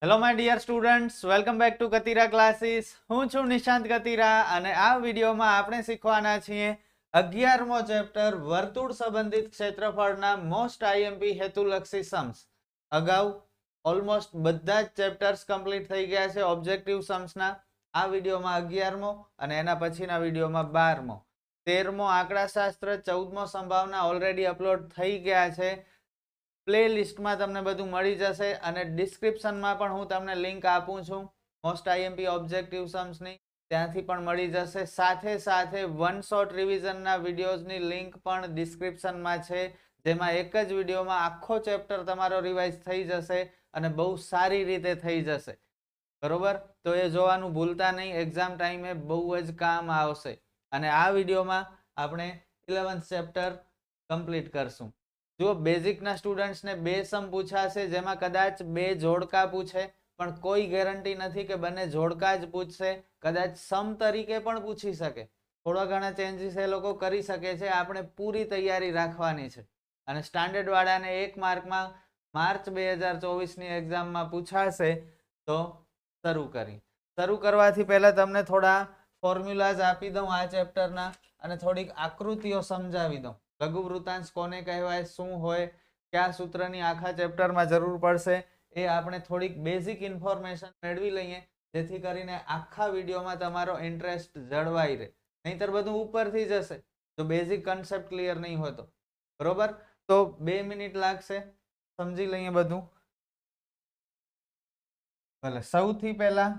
Hello my dear students, welcome back to Katira classes. હું છું નિશાંત કતીરા અને આ વિડીયોમાં આપણે શીખવાના છીએ 11મો ચેપ્ટર વર્તુળ સંબંધિત ક્ષેત્રફળના મોસ્ટ આઈએમપી હેતુલક્ષી સમ્સ. અગાઉ ઓલમોસ્ટ બધા જ ચેપ્ટર્સ કમ્પ્લીટ થઈ ગયા છે ઓબ્જેક્ટિવ સમ્સના. આ વિડીયોમાં 11મો અને એના પછીના વિડીયોમાં 12મો, 13મો આંકડાશાસ્ત્ર, 14મો સંભાવના ઓલરેડી અપલોડ થઈ ગયા છે. પ્લે લિસ્ટમાં તમને બધું મળી જશે અને ડિસ્ક્રિપ્શનમાં પણ હું તમને લિંક આપું છું મોસ્ટ આઈએમપી ઓબ્જેક્ટિવ સમ્સની, ત્યાંથી પણ મળી જશે. સાથે સાથે વન શોટ રિવિઝનના વિડીયોઝની લિંક પણ ડિસ્ક્રિપ્શનમાં છે, જેમાં એક જ વિડીયોમાં આખો ચેપ્ટર તમારો રિવાઇઝ થઈ જશે અને બહુ સારી રીતે થઈ જશે. બરોબર? તો એ જોવાનું ભૂલતા નહીં, એક્ઝામ ટાઈમે બહુ જ કામ આવશે. અને આ વિડીયોમાં આપણે 11th ચેપ્ટર કમ્પ્લીટ કરશું. જો બેઝિકના સ્ટુડન્ટ્સને 2 સમ પૂછાશે, જેમાં કદાચ 2 જોડકા પૂછે, પણ કોઈ ગેરંટી નથી કે બંને જોડકા જ પૂછશે. કદાચ સમ તરીકે પણ પૂછી શકે, થોડા ઘણા ચેન્જીસ એ લોકો કરી શકે છે. આપણે પૂરી તૈયારી રાખવાની છે અને સ્ટાન્ડર્ડ વાળાને 1 માર્કમાં માર્ચ 2024ની એક્ઝામમાં પૂછાશે. તો શરૂ કરવાથી પહેલા તમને થોડા ફોર્મ્યુલાઝ આપી દઉં આ ચેપ્ટરના અને થોડીક આકૃતિઓ સમજાવી દઉં. લઘુ વૃત્તાંશ કોને કહેવાય, શું હોય, કયા સૂત્રની આખા ચેપ્ટરમાં જરૂર પડશે, એ આપણે થોડીક બેઝિક ઇન્ફોર્મેશન મેળવી લઈએ, જેથી કરીને આખા વિડીયોમાં તમારો ઇન્ટરેસ્ટ જળવાઈ રહે. નહીંતર બધું ઉપરથી જશે જો બેઝિક કન્સેપ્ટ ક્લિયર નહીં હોય તો. બરોબર? તો 2 મિનિટ લાગશે, સમજી લઈએ બધું. ભલે સૌથી પહેલા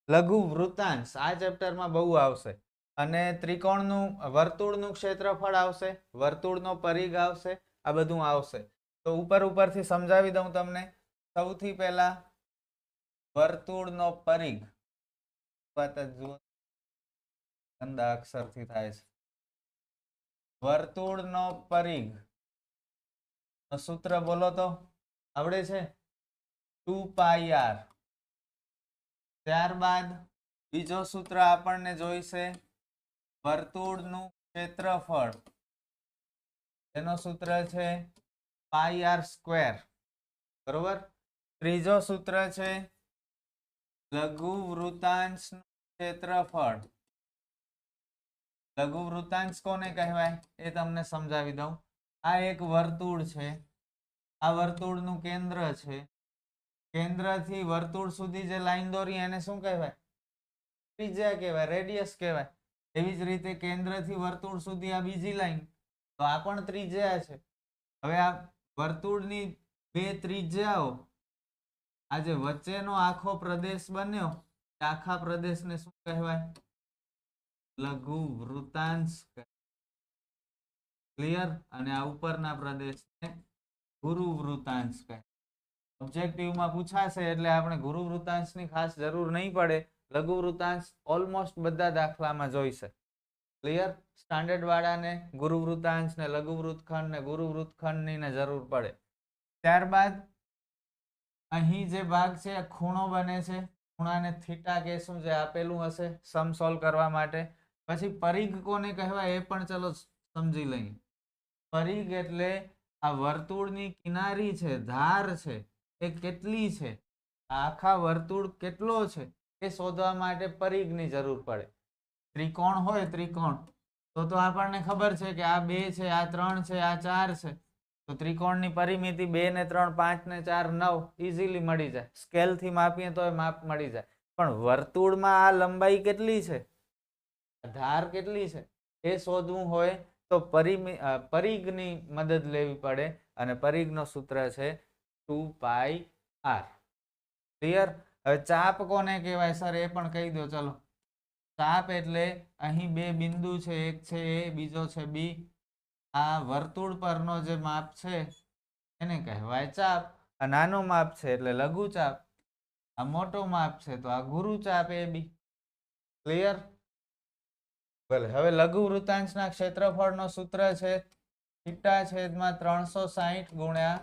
લઘુ વૃત્તાંશ આ ચેપ્ટરમાં બહુ આવશે અને ત્રિકોણનું વર્તુળનું ક્ષેત્રફળ આવશે, વર્તુળનો પરિઘ આવશે, આ બધું આવશે. તો ઉપરથી સમજાવી દઉં તમને. સૌથી પહેલા વર્તુળનો પરિઘ, વાત જુઓ ગંદા અક્ષરથી થાય છે. વર્તુળનો પરિઘ સૂત્ર બોલો તો આવડે છે? 2πr. ત્યારબાદ બીજો સૂત્ર આપણને જોઈશે વર્તુળનું ક્ષેત્રફળ, એનો સૂત્ર છે πr². બરોબર? ત્રીજો સૂત્ર છે લઘુ વૃત્તાંશનું ક્ષેત્રફળ. લઘુ વૃત્તાંશ કોને કહેવાય એ તમને સમજાવી દઉં. આ એક વર્તુળ છે, આ વર્તુળનું કેન્દ્ર છે. કેન્દ્રથી વર્તુળ સુધી જે લાઈન દોરી એને શું કહેવાય? ત્રિજ્યા કહેવાય, રેડિયસ કહેવાય. એવી જ રીતે કેન્દ્રથી વર્તુળ સુધી આ બીજી લાઈન, તો આ પણ ત્રિજ્યા છે. હવે આ વર્તુળની 2 ત્રિજ્યાઓ, આ જે વચ્ચેનો આખો પ્રદેશ બન્યો, આખા પ્રદેશને શું કહેવાય? લઘુ વૃત્તાંશ. ક્લિયર? અને આ ઉપરના પ્રદેશને ગુરુ વૃત્તાંશ કહેવાય. ઓબ્જેક્ટિવમાં પૂછાશે એટલે આપણે ગુરુ વૃત્તાંશની ખાસ જરૂર નહીં પડે. લઘુ વૃત્તાંશ ઓલમોસ્ટ બધા દાખલામાં જોઈશે. ક્લિયર? સ્ટાન્ડર્ડ વાળાને ગુરુ વૃત્તાંશ ને લઘુ વૃત્તખંડ ને ગુરુ વૃત્તખંડની ને જરૂર પડે. ત્યારબાદ અહીં જે ભાગ છે ખૂણો બને છે, ખૂણાને થીટા કહેશું, જે આપેલું હશે સમ સોલ્વ કરવા માટે. પછી પરિઘ કોને કહેવાય એ પણ ચલો સમજી લઈએ. પરિઘ એટલે આ વર્તુળની કિનારી છે, ધાર છે, એ કેટલી છે, આખા વર્તુળ કેટલો છે એ શોધવા માટે પરિઘની જરૂર પડે. ત્રિકોણ હોય, ત્રિકોણ તો આપણને ખબર છે કે આ 2 છે, આ 3 છે, આ 4 છે. તો ત્રિકોણની પરિમિતિ 2 ને 3 5 ને 4 9 ઇઝીલી મળી જાય. સ્કેલથી માપીએ તો માપ મળી જાય. પણ વર્તુળમાં આ લંબાઈ કેટલી છે, ધાર કેટલી છે એ શોધવું હોય તો પરિઘની મદદ લેવી પડે અને પરિઘનો સૂત્ર છે 2πr. ક્લિયર? હવે ચાપ કોને કહેવાય સર એ પણ કહી દો. ચલો, ચાપ એટલે અહીં 2 બિંદુ છે, એક છે A, બીજો છે B. આ વર્તુળ પરનો જે માપ છે એને કહેવાય ચાપ. આ નાનો માપ છે એટલે લઘુ ચાપ, આ મોટો માપ છે તો આ ગુરુ ચાપ AB. ક્લિયર? ભલે. હવે લઘુ વૃત્તાંશના ક્ષેત્રફળનો સૂત્ર છે θ/360 ગુણ્યા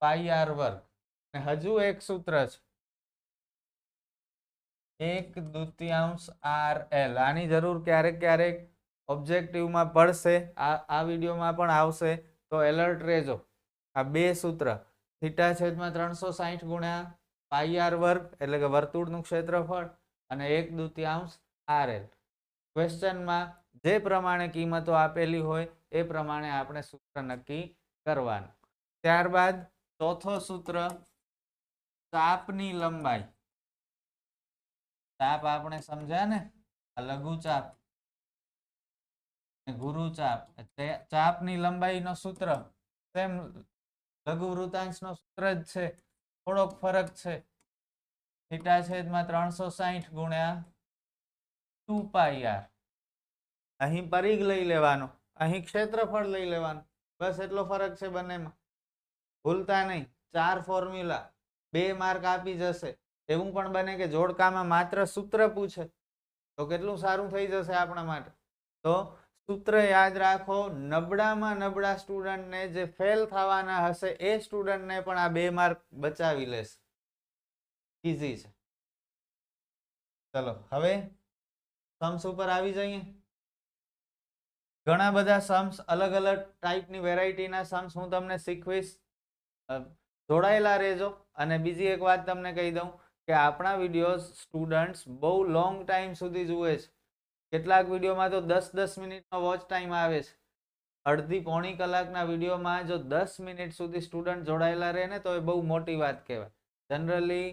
πr². અને હજુ એક સૂત્ર છે 1/2 RL. આની જરૂર ક્યારેક ઓબ્જેક્ટિવમાં પડશે, આ વિડીયોમાં પણ આવશે, તો એલર્ટ રહેજો. આ 2 સૂત્ર θ/360 ગુણ્યા પાઈ આર વર્ગ એટલે કે વર્તુળનું ક્ષેત્રફળ અને 1/2 RL. ક્વેશ્ચનમાં જે પ્રમાણે કિંમતો આપેલી હોય એ પ્રમાણે આપણે સૂત્ર નક્કી કરવાનું. ત્યારબાદ ચોથો સૂત્ર ચાપની લંબાઈ. ચાપ આપણે સમજ્યા ને, લઘુ ચાપ ગુરુ ચાપ. ચાપની લંબાઈનો સૂત્ર સેમ લઘુ વૃતાંશનો સૂત્ર જ છે, થોડોક ફરક છે. થીટા છેદમાં 360 ગુણ્યા 2πr. અહીં પરિઘ લઈ લેવાનો, અહીં ક્ષેત્રફળ લઈ લેવાનું, બસ એટલો ફરક છે બંનેમાં. ભૂલતા નહીં. 4 ફોર્મ્યુલા, 2 માર્ક આપી જશે. એવું પણ બને કે જોડકામાં માત્ર સૂત્ર પૂછે તો કેટલું સારું થઈ જશે આપણા માટે. તો સૂત્ર યાદ રાખો. નબળામાં નબળા સ્ટુડન્ટને, જે ફેલ થવાના હશે એ સ્ટુડન્ટને પણ આ 2 માર્ક બચાવી લેશે. ઈઝી છે. ચલો હવે સમ્સ ઉપર આવી જઈએ. ઘણા બધા સમ્સ, અલગ અલગ ટાઈપની વેરાયટીના સમ્સ હું તમને શીખવીશ. જોડાયેલા રહેજો. અને બીજી એક વાત તમને કહી દઉં કે આપણા વિડીયોઝ સ્ટુડન્ટ્સ બહુ લોંગ ટાઈમ સુધી જુએ છે. કેટલાક વિડીયોમાં તો 10-10 મિનિટનો વોચ ટાઈમ આવે છે. અડધી પોણી કલાકના વિડીયોમાં જો 10 મિનિટ સુધી સ્ટુડન્ટ જોડાયેલા રહે ને તો એ બહુ મોટી વાત કહેવાય. જનરલી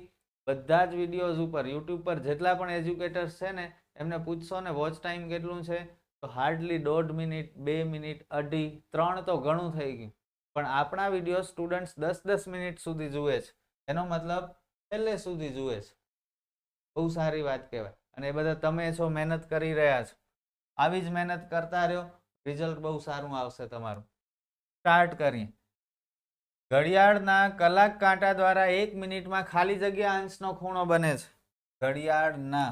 બધા જ વિડીયોઝ ઉપર, યુટ્યુબ પર જેટલા પણ એજ્યુકેટર્સ છે ને, એમને પૂછશો ને વોચ ટાઈમ કેટલું છે તો હાર્ડલી 1.5 મિનિટ, 2 મિનિટ, 2.5, 3 તો ઘણું થઈ ગયું. પણ આપણા વિડીયો સ્ટુડન્ટ્સ 10-10 મિનિટ સુધી જુએ છે. એનો મતલબ છેલ્લે સુધી જુએ છે. બહુ સારી વાત કહેવાય. અને એ બધા તમે છો, મહેનત કરી રહ્યા છો. આવી જ મહેનત કરતા રહ્યો, રિઝલ્ટ બહુ સારું આવશે તમારું. સ્ટાર્ટ કરીએ. ઘડિયાળના કલાક કાંટા દ્વારા 1 મિનિટમાં ખાલી જગ્યા અંશનો ખૂણો બને છે. ઘડિયાળના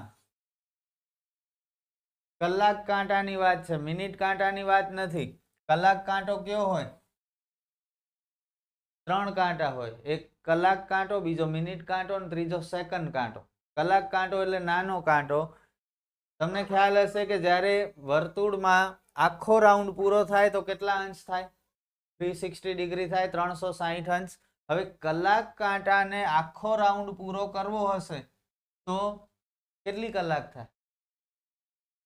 કલાક કાંટાની વાત છે, મિનિટ કાંટાની વાત નથી. કલાક કાંટો કયો હોય? 3 કાંટા હોય. એક કલાક કાંટો, બીજો મિનિટ કાંટો અને ત્રીજો સેકન્ડ કાંટો. કલાક કાંટો એટલે નાનો કાંટો. તમને ખ્યાલ હશે કે જ્યારે વર્તુળમાં આખો રાઉન્ડ પૂરો થાય તો કેટલા અંશ થાય? 360 ડિગ્રી થાય, 360 અંશ. હવે કલાક કાંટાને આખો રાઉન્ડ પૂરો કરવો હશે તો કેટલી કલાક થાય?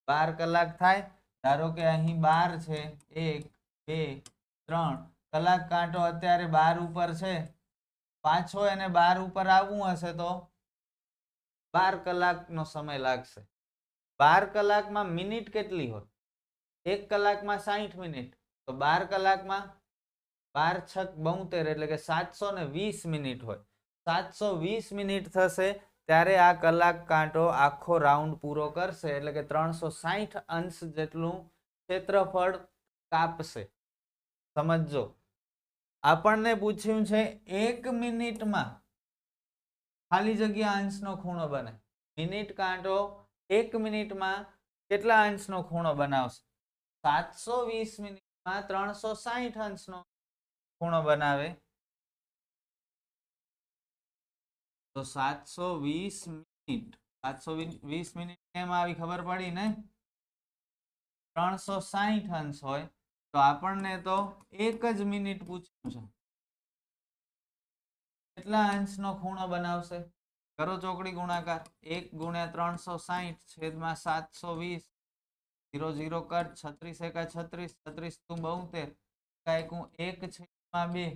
12 કલાક થાય. ધારો કે અહીં 12 છે, 1, 2, 3. કલાક કાંટો અત્યારે 12 ઉપર છે. પાછો એને 12 ઉપર આવવું હશે તો 12 કલાકનો સમય લાગશે. 12 કલાકમાં મિનિટ કેટલી હોય? 1 કલાકમાં 60 મિનિટ. તો 12 કલાકમાં 12 છક 72 એટલે કે 720 મિનિટ હોય. 720 મિનિટ થશે ત્યારે આ કલાક કાંટો આખો રાઉન્ડ પૂરો કરશે, એટલે કે 360 અંશ જેટલું ક્ષેત્રફળ કાપશે. સમજો, આપણને પૂછ્યું છે 1 મિનિટમાં ખાલી જગ્યા અંશનો ખૂણો બને. મિનિટ કાંટો 1 મિનિટમાં કેટલા અંશનો ખૂણો બનાવશે? 720 મિનિટમાં 360 અંશનો ખૂણો બનાવે. તો 720 મિનિટ, 720 મિનિટ કેમ આવી ખબર પડી ને? 360 અંશ હોય તો આપણને તો 1 જ મિનિટ પૂછ્યું છે. કેટલા અંશનો ખૂણો બનાવશે? કરો ચોકડી ગુણાકાર. 1 ગુણ્યા 360 છેદમાં 720. 0 0 કટ. 36 એકા 36, 36 દુ 72. કાંઈકું 1 છેદમાં 2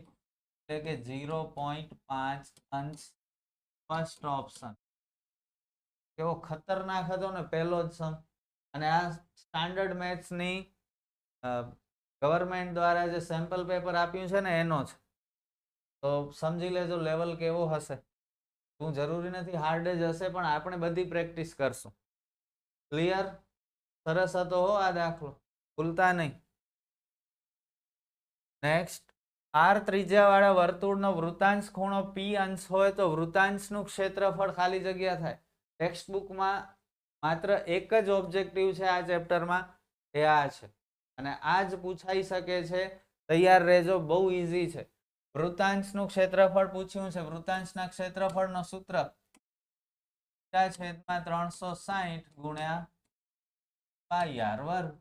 એટલે કે 0.5 અંશ. First option. કેવો ખતરનાક હતો ને પહેલો જ સમ. અને આ સ્ટાન્ડર્ડ મેથ્સની ગવર્મેન્ટ દ્વારા જે સેમ્પલ પેપર આપ્યું છે ને એનો છે. તો સમજી લેજો લેવલ કેવો હશે. હું જરૂરી નથી હાર્ડ જ હશે, પણ આપણે બધી પ્રેક્ટિસ કરશું. ક્લિયર? સરસ હતો હો આ દાખલો, ભૂલતા નહીં. નેક્સ્ટ, આર ત્રિજ્યાવાળા વર્તુળનો વૃતાંશ ખૂણો P અંશ હોય તો વૃતાંશનું ક્ષેત્રફળ ખાલી જગ્યા થાય. ટેક્સ્ટ બુકમાં માત્ર એક જ ઓબ્જેક્ટિવ છે આ ચેપ્ટરમાં, એ આ છે. અને આ જ પૂછાઈ શકે છે. તૈયાર રહેજો, બહુ ઈઝી છે. વૃતાંશનું ક્ષેત્રફળ પૂછ્યું છે. વૃતાંશના ક્ષેત્રફળનો સૂત્ર છેદમાં 360 ગુણ્યા પાઈ આર વર્ગ.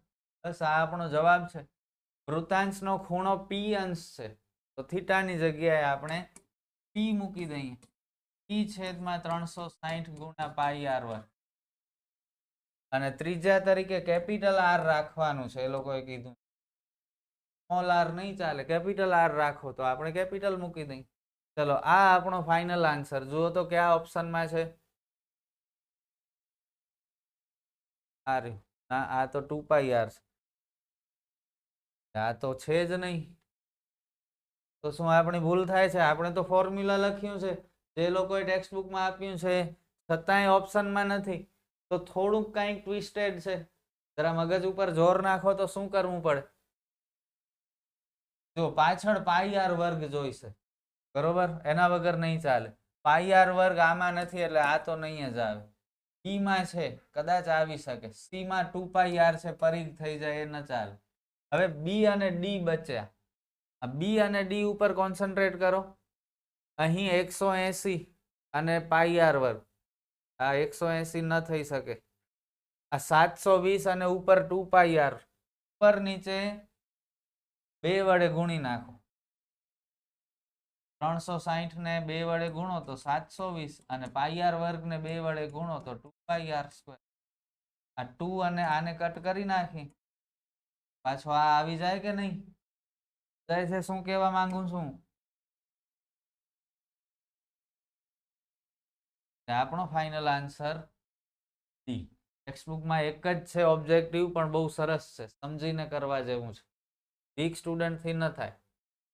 બસ આ આપણો જવાબ છે. વૃતાંશનો ખૂણો P અંશ છે તો થીટાની જગ્યાએ આપણે P મૂકી દઈએ. p/360 ગુણ્યા પાઈ આર વર્ગ. અને ત્રિજ્યા તરીકે કેપિટલ આર રાખવાનું છે. એ લોકોએ કીધું સ્મોલ આર નહીં ચાલે, કેપિટલ આર રાખો તો આપણે કેપિટલ મૂકી દઈએ. ચલો આ આપણો ફાઇનલ આન્સર. જુઓ તો કયા ઓપ્શનમાં છે. આ રહ્યું. ના, આ તો 2 પાઈ આર છે. આ તો છે જ નહીં. તો શું આપણી ભૂલ થાય છે? આપણે તો ફોર્મ્યુલા લખ્યું છે, જે લોકોએ ટેક્સ્ટ બુકમાં આપ્યું છે, છતાંય ઓપ્શનમાં નથી. તો થોડુંક કંઈક ટ્વિસ્ટેડ છે. જરા મગજ ઉપર જોર નાખો તો શું કરવું પડે? જો પાછળ પાઈ આર વર્ગ જોઈશે, બરોબર? એના વગર નહીં ચાલે. પાઈ આર વર્ગ આમાં નથી એટલે આ તો નહીં જ આવે. ઈ માં છે, કદાચ આવી શકે. સી માં 2 પાઈ આર છે, પરિઘ થઈ જાય, એ ન ચાલે. હવે બી અને ડી બચ્યા. આ બી અને ડી ઉપર કોન્સન્ટ્રેટ કરો. અહીં 180 અને પાઈ આર વર્ગ. આ 180 ન થઈ શકે. આ 720 અને ઉપર 2 પાઈ આર. ઉપર નીચે 2 વડે ગુણી નાખો. 360 ને 2 વડે ગુણો તો 720 અને પાઈ આર વર્ગ ને 2 વડે ગુણો તો 2 પાઈ આર સ્ક્વેર. આ 2 અને આને કટ કરી નાખી. પાછો આ આવી જાય કે નહીં? જાય છે. શું કહેવા માંગુ છું? આપણો ફાઇનલ આન્સર ડી. ટેક્સ્ટબુકમાં એક જ છે ઓબ્જેક્ટિવ, પણ બહુ સરસ છે, સમજીને કરવા જેવું છે. વીક સ્ટુડન્ટથી ન થાય,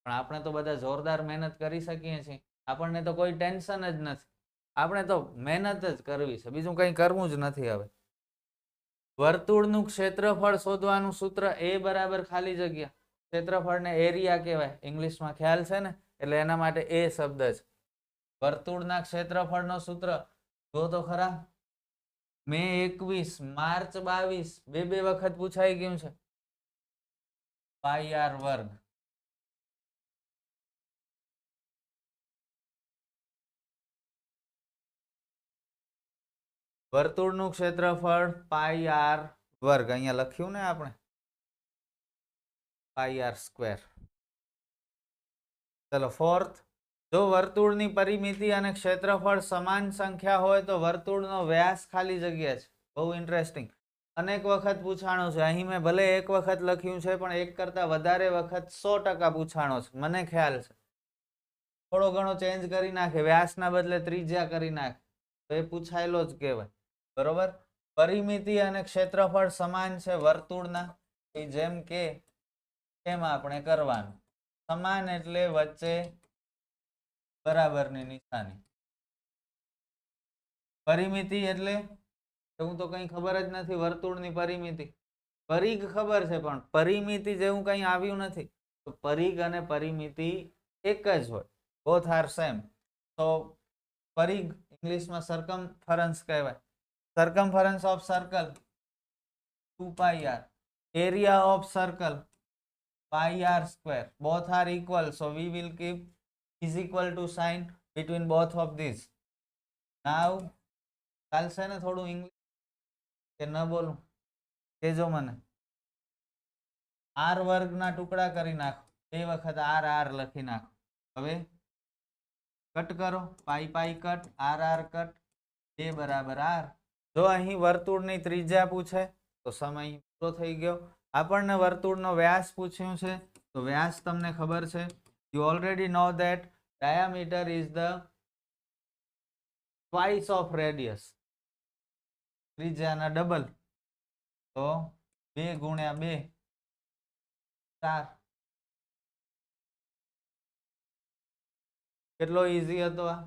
પણ આપણે તો બધા જોરદાર મહેનત કરી શકીએ છીએ. આપણને તો કોઈ ટેન્શન જ નથી. આપણે તો મહેનત જ કરવી છે, બીજું કંઈ કરવું જ નથી. હવે વર્તુળનું ક્ષેત્રફળ શોધવાનું સૂત્ર એ બરાબર ખાલી જગ્યા. ક્ષેત્રફળને એરિયા કહેવાય ઇંગ્લિશમાં, ખ્યાલ છે ને? એટલે એના માટે એ શબ્દ છે. વર્તુળના ક્ષેત્રફળનો સૂત્ર જો તો ખરા. મે 21, માર્ચ 22 બે વખત પૂછાઈ ગયું છે. પાઈ આર વર્ગ. વર્તુળનું ક્ષેત્રફળ પાઈ આર વર્ગ. અહીંયા લખ્યું ને આપણે, પાઈ આર સ્ક્વેર. ચલો ફોર્થ. જો વર્તુળની પરિમિતિ અને ક્ષેત્રફળ સમાન સંખ્યા હોય તો વર્તુળનો વ્યાસ ખાલી જગ્યા છે. બહુ ઇન્ટરેસ્ટિંગ. અનેક વખત પૂછાણો છે. અહીં મેં ભલે એક વખત લખ્યું છે, પણ એક કરતા વધારે વખત 100% પૂછાણો છે. મને ખ્યાલ છે. થોડો ઘણો ચેન્જ કરી નાખે, વ્યાસના બદલે ત્રિજ્યા કરી નાખે, તો એ પૂછાયેલો જ કહેવાય. બરોબર? પરિમિતિ અને ક્ષેત્રફળ સમાન છે વર્તુળના. જેમ કે એમ આપણે કરવાનું. સમાન એટલે વચ્ચે બરાબરની નિશાની. પરિમિતિ એટલે એવું તો કઈ ખબર જ નથી. વર્તુળની પરિમિતિ, પરિઘ ખબર છે, પણ પરિમિતિ જેવું કઈ આવ્યું નથી. તો પરિઘ અને પરિમિતિ એક જ હોય. Both are same. તો પરિઘ ઇંગ્લિશમાં circumference કહેવાય. circumference of circle 2 pi r. area of circle pi r square. Both are equal, so we will keep is equal to sign between both of these. Now ચાલશે ને થોડું English કે ન બોલું? કેજો મને. આર વર્ગના ટુકડા કરી નાખો. 2 વખત આર આર લખી નાખો. હવે કટ કરો. પાઈ પાઈ કટ, આર આર કટ, 2 બરાબર આર. જો અહીં વર્તુળની ત્રિજ્યા પૂછે તો સમય પૂરો થઈ ગયો. આપણને વર્તુળનો વ્યાસ પૂછ્યું છે, તો વ્યાસ તમને ખબર છે. You already know that diameter is the twice of radius. ત્રિજ્યાના ડબલ, તો 2 ગુણ્યા 2 4. કેટલો ઈઝી હતો આ.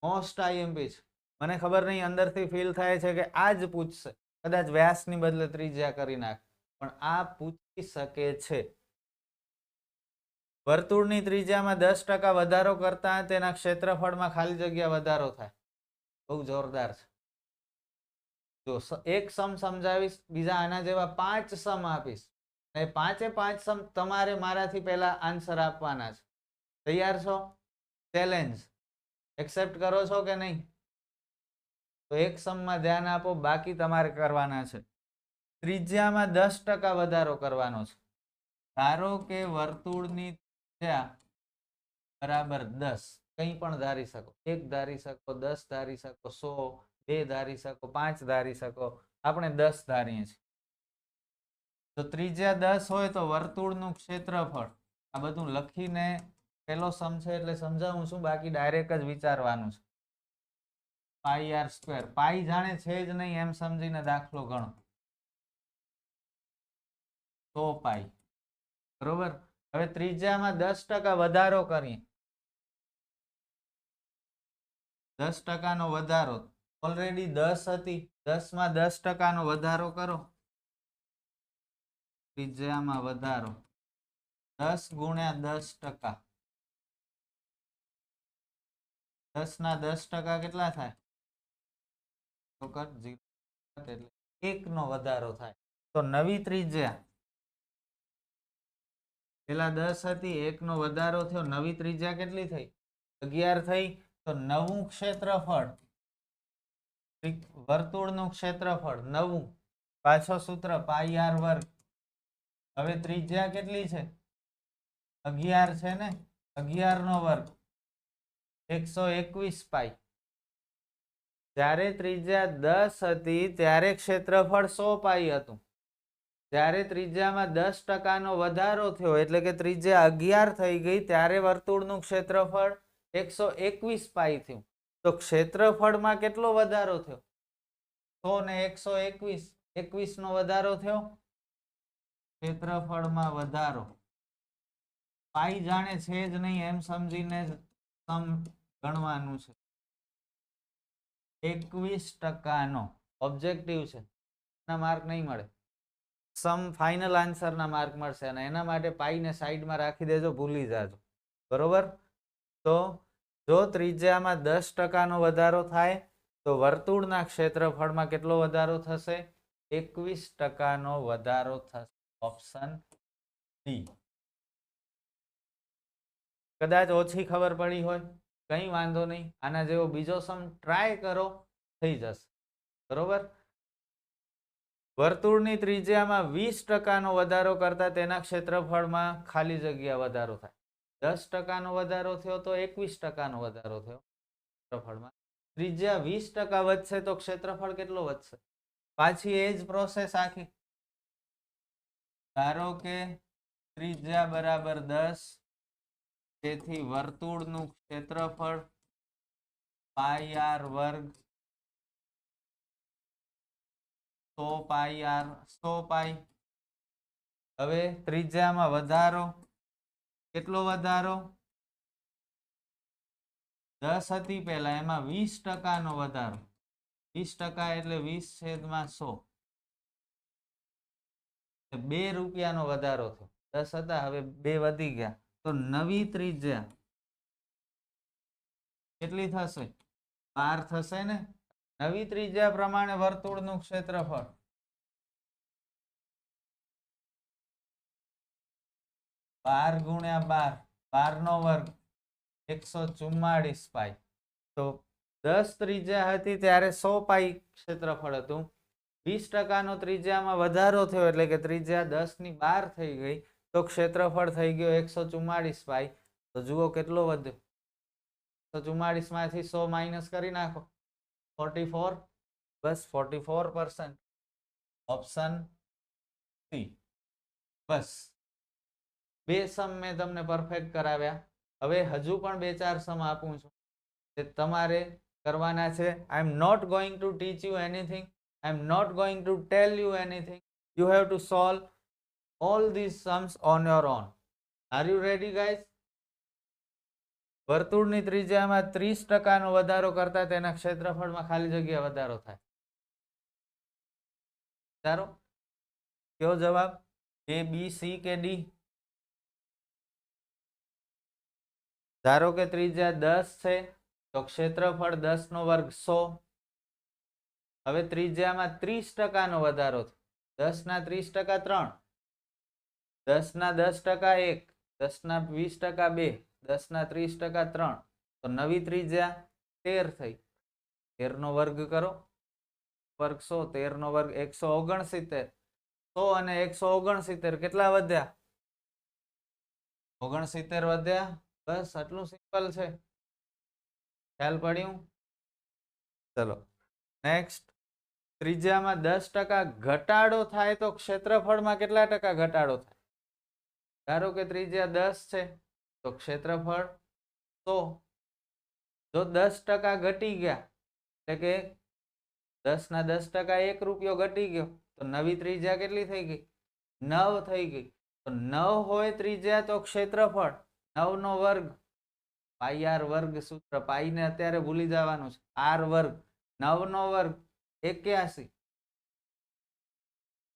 મોસ્ટ આઈએમપી છે. મને ખબર નહીં, અંદરથી ફીલ થાય છે કે આ જ પૂછશે. કદાચ વ્યાસની બદલે ત્રિજ્યા કરી નાખ, પણ આ પૂછી શકે છે. વર્તુળની ત્રિજ્યામાં 10% વધારો કરતા તેના ક્ષેત્રફળમાં ખાલી જગ્યા વધારો થાય. બહુ જોરદાર છે. જો એક સમ સમજાવીશ, બીજા આના જેવા 5 સમ આપીશ. એ 5 સમ તમારે મારાથી પહેલા આન્સર આપવાના છે. તૈયાર છો? ચેલેન્જ એક્સેપ્ટ કરો છો કે નહીં? તો એક સમમાં ધ્યાન આપો, બાકી તમારે કરવાના છે. ત્રિજ્યામાં 10% વધારો કરવાનો છે. ધારો કે વર્તુળની ત્રિજ્યા બરાબર 10. કંઈ પણ ધારી શકો, 1 ધારી શકો, 10 ધારી શકો, 100, 2 ધારી શકો, 5 ધારી શકો, આપણે 10 ધારીએ છીએ. તો ત્રિજ્યા 10 હોય તો વર્તુળનું ક્ષેત્રફળ, આ બધું લખીને પેલો સમ છે એટલે સમજાવું છું, બાકી ડાયરેક્ટ જ વિચારવાનું છે. પાઈ આર સ્ક્વેર, પાઈ જાણે છે જ નહીં એમ સમજીને દાખલો ગણો. 100 પાઈ, બરોબર. હવે ત્રિજ્યામાં 10% વધારો કરીએ, 10% વધારો, ઓલરેડી 10 હતી, 10 માં 10% વધારો કરો, ત્રિજ્યામાં વધારો 10 ગુણ્યા 10%, 10 ના 10% કેટલા થાય? તો કર 0, એટલે 1 નો વધારો થાય. તો નવી ત્રિજ્યા, પેલા 10 હતી, 1 નો વધારો થયો, નવી ત્રિજ્યા કેટલી થઈ? 11 થઈ. તો નવું ક્ષેત્રફળ, વર્તુળનું ક્ષેત્રફળ નવું, પાછો સૂત્ર પાઈ આર વર્ગ. હવે ત્રિજ્યા કેટલી છે? 11 છે ને, 11 નો વર્ગ 121 પાઈ. જ્યારે ત્રિજ્યા 10 હતી ત્યારે ક્ષેત્રફળ 100 પાઈ હતું. જ્યારે ત્રિજ્યામાં 10% નો વધારો થયો એટલે કે ત્રિજ્યા 11 થઈ ગઈ ત્યારે વર્તુળનું ક્ષેત્રફળ 121 પાઈ થયું. તો ક્ષેત્રફળમાં કેટલો વધારો થયો? 100 ને 121, 21 નો વધારો થયો. ક્ષેત્રફળમાં વધારો, પાઈ જાણે છે જ નહીં એમ સમજીને સમ ગણવાનું છે. 21% નો ઓબ્જેક્ટિવ છે, એના માર્ક નહીં મળે, સમ ફાઇનલ આન્સર ના માર્ક મળશે, અને એના માટે પાઈને સાઈડમાં રાખી દેજો, ભૂલી જાજો, બરોબર. તો જો ત્રિજ્યામાં 10% નો વધારો થાય તો વર્તુળના ક્ષેત્રફળમાં કેટલો વધારો થશે? 21% નો વધારો થશે. Option D. કદાચ ઓછી ખબર પડી હોય, કંઈ વાંધો નહીં, આના જેવો બીજો સમ ટ્રાય કરો, થઈ જશે, બરોબર. વર્તુળની ત્રિજ્યામાં 20% નો વધારો કરતા તેના ક્ષેત્રફળમાં ખાલી જગ્યા વધારો થાય. 10% નો વધારો થયો તો 21% નો વધારો થયો ક્ષેત્રફળમાં. ત્રિજ્યા 20% વધશે તો ક્ષેત્રફળ કેટલો વધશે? પાછી એ જ પ્રોસેસ આખી. ધારો કે ત્રિજ્યા બરાબર 10, તેથી વર્તુળનું ક્ષેત્રફળ પાઈ આર વર્ગ 100 પાઈ આર 100 પાઈ. હવે ત્રિજ્યામાં વધારો, કેટલો વધારો? 10 હતી પહેલા, એમાં 20% નો વધારો, 20% એટલે 20/100, 2 રૂપિયાનો વધારો થયો. 10 હતા, હવે 2 વધી ગયા. તો નવી ત્રિજ્યા કેટલી થશે? 12 થશે ને. નવી ત્રિજ્યા પ્રમાણે વર્તુળનું ક્ષેત્રફળ 12 ગુણ્યા 12, 12 નો વર્ગ 144 પાઈ. તો 10 ત્રિજ્યા હતી ત્યારે 100 પાઈ ક્ષેત્રફળ હતું. 20% નો ત્રિજ્યામાં વધારો થયો એટલે કે ત્રિજ્યા 10 ની 12 થઈ ગઈ તો ક્ષેત્રફળ થઈ ગયો 144 પાઈ. તો જુઓ કેટલો વધ્યો. 144 માંથી 100 માઇનસ કરી નાખો, 44, બસ 44%. Option C. બસ 2 સમ મેં તમને પરફેક્ટ કરાવ્યા. હવે હજુ પણ 2-4 સમ આપું છું જે તમારે કરવાના છે. I am not going to teach you anything, I am not going to tell you anything. You have to solve all these sums on your own. Are you ready, guys? વર્તુળની ત્રિજ્યામાં 30% નો વધારો કરતા તેના ક્ષેત્રફળમાં ખાલી જગ્યા વધારો થાય. ચાલો, કયો જવાબ? A, B, C કે D? ધારો કે ત્રિજ્યા 10 છે તો ક્ષેત્રફળ 10 નો વર્ગ 100. હવે ત્રિજ્યામાં 30% નો વધારો થયો. 10 ના 30% 3, 10 ના 10% 1, 10 ના 20% 2, 10 ના 30% 3. તો નવી ત્રિજ્યા 13 થઈ. 13 નો વર્ગ કરો, વર્ગ 100, 13 નો વર્ગ 169. 100 અને 169 કેટલા વધ્યા? 69 વધ્યા. બસ આટલું સિમ્પલ છે. ખ્યાલ પડ્યું? ચલો નેક્સ્ટ, ત્રિજ્યામાં 10% ઘટાડો થાય તો ક્ષેત્રફળમાં કેટલા ટકા ઘટાડો થાય? ધારો કે ત્રિજ્યા 10 છે તો ક્ષેત્રફળ 100. જો 10% ઘટી ગયા એટલે કે 10 ના 10% 1 રૂપિયો ઘટી ગયો તો નવી ત્રિજ્યા કેટલી થઈ ગઈ? 9 થઈ ગઈ. તો 9 હોય ત્રિજ્યા તો ક્ષેત્રફળ 9 નો વર્ગ પાઈ આર વર્ગ સૂત્ર, પાઈ ને અત્યારે ભૂલી જવાનું છે, આર વર્ગ, 9 નો વર્ગ 81.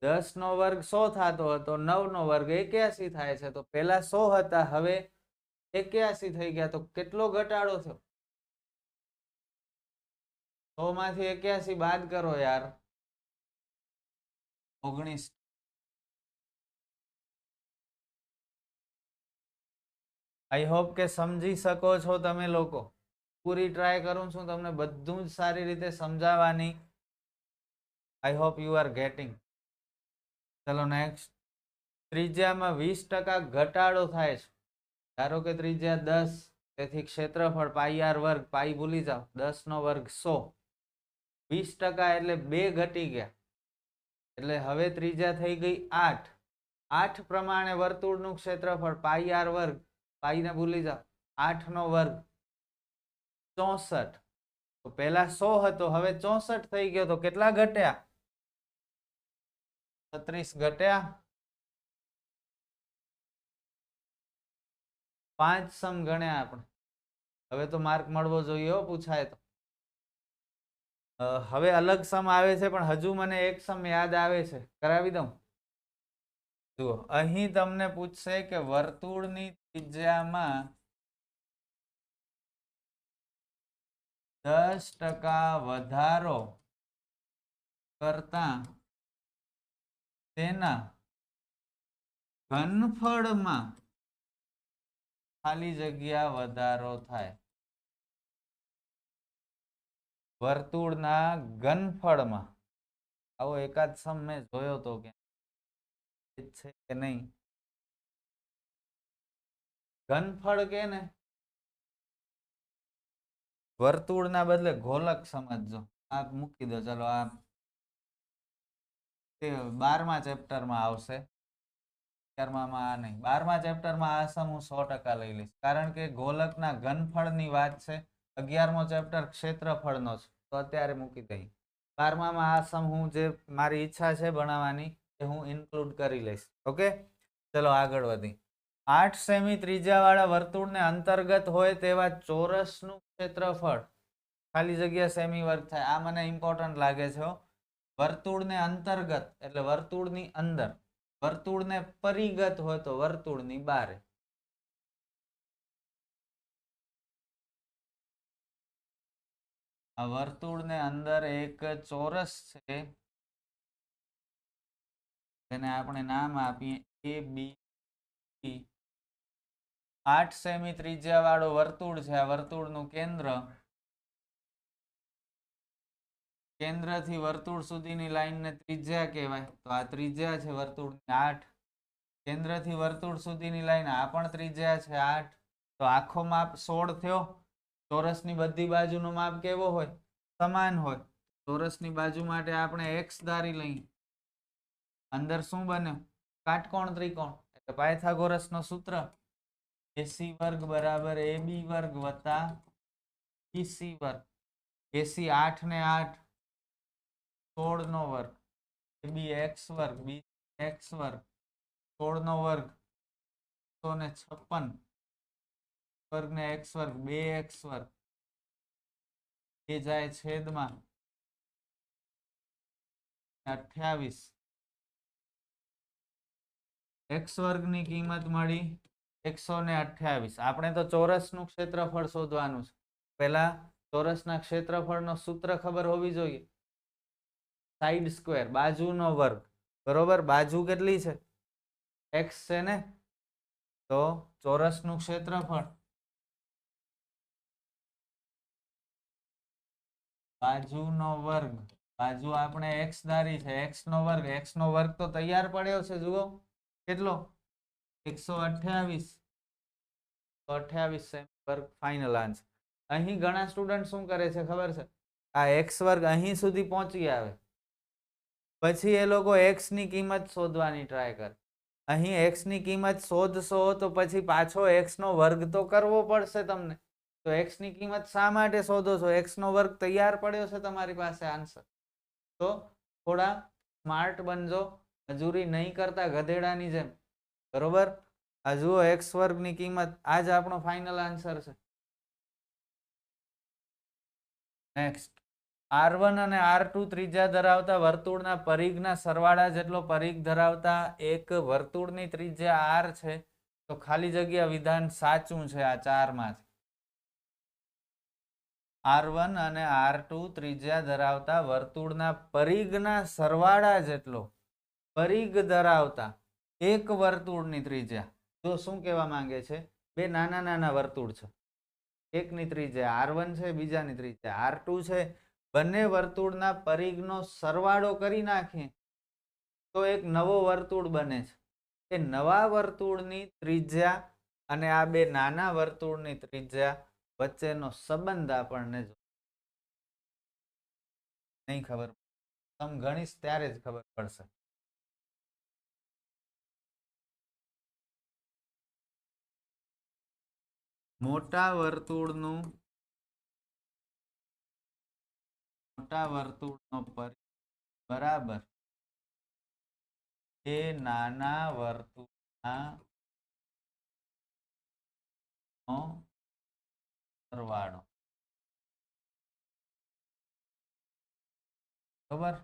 10 નો વર્ગ 100 થતો હતો, 9 નો વર્ગ 81 થાય છે. તો પેલા 100 હતા, હવે 81 થઈ ગયા. તો કેટલો ઘટાડો થયો? 100 માંથી 81 બાદ કરો યાર, 19. આઈ હોપ કે સમજી શકો છો તમે લોકો. પૂરી ટ્રાય કરું છું તમને બધું જ સારી રીતે સમજાવવાની. I hope you are getting. ચલો નેક્સ્ટ, ત્રિજ્યામાં 20% ઘટાડો થાય છે. ધારો કે ત્રિજ્યા 10, તેથી ક્ષેત્રફળ પાઈ આર વર્ગ, પાઈ ભૂલી જાઓ, 10 નો વર્ગ 100. 20% એટલે 2 ઘટી ગયા, એટલે હવે ત્રિજ્યા થઈ ગઈ 8. 8 પ્રમાણે વર્તુળનું ક્ષેત્રફળ પાઈ આર વર્ગ, પાઈ ને ભૂલી જાઓ, 8 નો વર્ગ 64. તો પેલા 100 હતો, હવે 64 થઈ ગયો. તો કેટલા ઘટ્યા? 36 ઘટ્યા. 5 સમ ગણ્યા આપણે. હવે તો માર્ક મળવો જોઈએ હો, પૂછાય તો. હવે અલગ સમ આવે છે, પણ હજુ મને એક સમ યાદ આવે છે, કરાવી દઉં. જુઓ, અહીં તમને પૂછશે કે વર્તુળની ત્રિજ્યામાં 10% વધારો કરતા તેના ઘનફળમાં ખાલી જગ્યા વધારો થાય. વર્તુળના ઘનફળમાં. આવો એકાદ સમ મેં જોયો તો કે છે કે નહીં. ઘનફળ કે ને વર્તુળના બદલે ગોલક સમજજો. આ મૂકી દો. ચલો આ 12મા ચેપ્ટરમાં આવશે. 11મા આ નહીં, 12મા ચેપ્ટરમાં આ સમ હું 100% લઈ લઈશ, કારણ કે ગોલકના ઘનફળની વાત છે. 11મો ચેપ્ટર ક્ષેત્રફળનો છે, તો અત્યારે મૂકી દઈ. 12મામાં આ સમ હું જે મારી ઈચ્છા છે ભણાવવાની એ હું ઇન્ક્લુડ કરી લઈશ. ઓકે, ચલો આગળ વધી. 8 સેમી ત્રિજ્યાવાળા વર્તુળને અંતર્ગત હોય તેવા ચોરસનું ક્ષેત્રફળ ખાલી જગ્યા સેમી વર્ગ થાય. આ મને ઇમ્પોર્ટન્ટ લાગે છે. વર્તુળને અંતર્ગત એટલે વર્તુળની અંદર, વર્તુળને પરિગત હોય તો વર્તુળની બારે. આ વર્તુળને અંદર એક ચોરસ છે, તેને આપણે નામ આપીએ એ બી. 8 સેમી ત્રિજ્યા વાળો વર્તુળ છે. આ વર્તુળનું કેન્દ્ર, કેન્દ્રથી વર્તુળ સુધીની લાઈનને ત્રિજ્યા કહેવાય. તો આ ત્રિજ્યા છે વર્તુળની 8. કેન્દ્રથી વર્તુળ સુધીની લાઈન આ પણ ત્રિજ્યા છે 8. તો આખો માપ 16 થયો. ચોરસની બધી બાજુનો માપ કેવો હોય? સમાન હોય. ચોરસની બાજુ માટે આપણે x ધારી લઈએ. અંદર શું બન્યું? કાટકોણ ત્રિકોણ, એટલે પાયથાગોરસનો સૂત્ર AC વર્ગ બરાબર AB વર્ગ વત્તા BC વર્ગ. AC 8 ને 8 16 નો વર્ગ, AB x વર્ગ, BC x વર્ગ, 16 નો વર્ગ 156 વર્ગ ને x વર્ગ 2x વર્ગ, એ જાય છેદમાં 28. x વર્ગની કિંમત મળી 128. આપણે તો ચોરસનું ક્ષેત્રફળ શોધવાનું છે. પહેલા ચોરસના ક્ષેત્રફળનો સૂત્ર ખબર હોવી જોઈએ. સાઈડ સ્ક્વેર, બાજુનો વર્ગ, બરોબર. બાજુ કેટલી છે? x છે ને, તો ચોરસનું ક્ષેત્રફળ બાજુનો વર્ગ, બાજુ આપણે x ધારી છે, x નો વર્ગ. x નો વર્ગ તો તૈયાર પડ્યો છે, જુઓ કેટલો? 128. 128 સેમી વર્ગ ફાઇનલ આન્સર. અહીં ઘણા સ્ટુડન્ટ શું કરે છે ખબર છે, આ એક્સ વર્ગ અહીં સુધી પહોંચી આવે પછી એ લોકો એક્સ ની કિંમત શોધવાની ટ્રાય કરે. અહીં એક્સ ની કિંમત શોધશો તો પછી પાછો એક્સ નો વર્ગ તો કરવો પડશે તમને. તો એક્સ ની કિંમત શા માટે શોધો છો? એક્સ નો વર્ગ તૈયાર પડ્યો છે તમારી પાસે આન્સર. તો થોડા સ્માર્ટ બનજો, મજૂરી નહીં કરતા ગધેડાની જેમ. બરોબર, આ જુઓ એક્સ વર્ગની કિંમત, આ જ આપણો ફાઇનલ આન્સર છે. નેક્સ્ટ, R1 અને R2 ત્રિજ્યા ધરાવતા વર્તુળના પરિઘના સરવાળા જેટલો પરિઘ ધરાવતા એક વર્તુળની ત્રિજ્યા R છે તો ખાલી જગ્યા વિધાન સાચું છે આ ચારમાંથી. R1 અને R2 ત્રિજ્યા ધરાવતા વર્તુળના પરિઘના સરવાળા જેટલો પરિઘ ધરાવતા એક વર્તુળની ત્રિજ્યા. તો શું કહેવા માંગે છે? બે નાના નાના વર્તુળ છે, એકની ત્રિજ્યા R1 છે, બીજાની ત્રિજ્યા R2 છે. બંને વર્તુળના પરિઘનો સરવાળો કરી નાખીએ તો એક નવો વર્તુળ બને છે. એ નવા વર્તુળની ત્રિજ્યા અને આ બે નાના વર્તુળની ત્રિજ્યા વચ્ચેનો સંબંધ આપણને નહીં ખબર, તમે ગણીશ ત્યારે જ ખબર પડશે. મોટા વર્તુળનો પરિઘ બરાબર એ નાના વર્તુળના સરવાળો. બરાબર,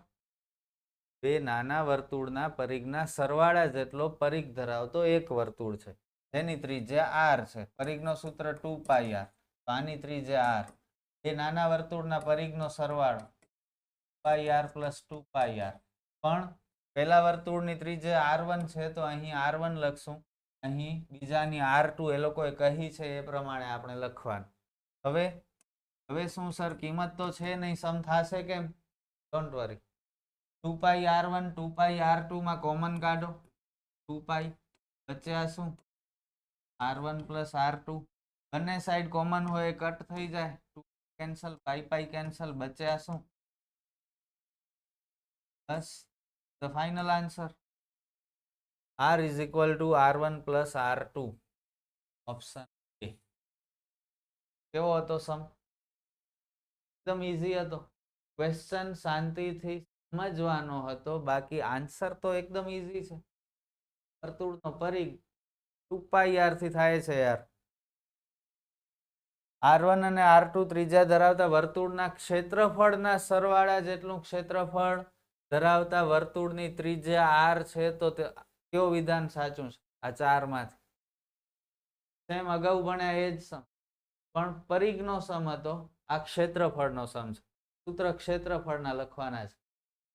બે નાના વર્તુળના પરિઘના સરવાળા જેટલો પરિઘ ધરાવતો એક વર્તુળ છે જેની ત્રિજ્યા r છે. પરિઘનો સૂત્ર 2πr, તો આની ત્રિજ્યા r. એ નાના વર્તુળના પરિઘનો સરવાળો πr પ્લસ 2πr. પણ પહેલા વર્તુળની ત્રિજ્યા r1 છે તો અહીં r1 લખશું, અહીં બીજાની r2 એ લોકોએ કહી છે એ પ્રમાણે આપણે લખવાનું. હવે શું સર કિંમત તો છે નહીં, સમ થશે કેમ? ડોન્ટ વરી, 2πr1 2πr2 માં કોમન કાઢો, 2π બચ્યા શું r1 પ્લસ r2. બંને સાઈડ કોમન હોય કટ થઈ જાય, 2 કેન્સલ, પાઈ કેન્સલ, બચ્યા શું બસ. The final answer r is equal to r1 plus r2. Option A. કેવો હતો સમ? એકદમ ઈઝી હતો. ક્વેશ્ચન શાંતિથી સમજવાનો હતો, બાકી આન્સર તો એકદમ ઈઝી છે. વર્તુળનો પરિઘ 2πr થી થાય છે યાર. R1 અને R2 ત્રિજ્યા ધરાવતા વર્તુળના ક્ષેત્રફળના સરવાળા જેટલું ક્ષેત્રફળ ધરાવતા વર્તુળની ત્રિજ્યા r છે તો કયો વિધાન સાચું છે આ ચારમાંથી? સેમ અગાઉ ભણ્યા એ જ સમ, પણ પરિઘનો સમ હતો, આ ક્ષેત્રફળનો સમ છે. સૂત્ર ક્ષેત્રફળના લખવાના છે.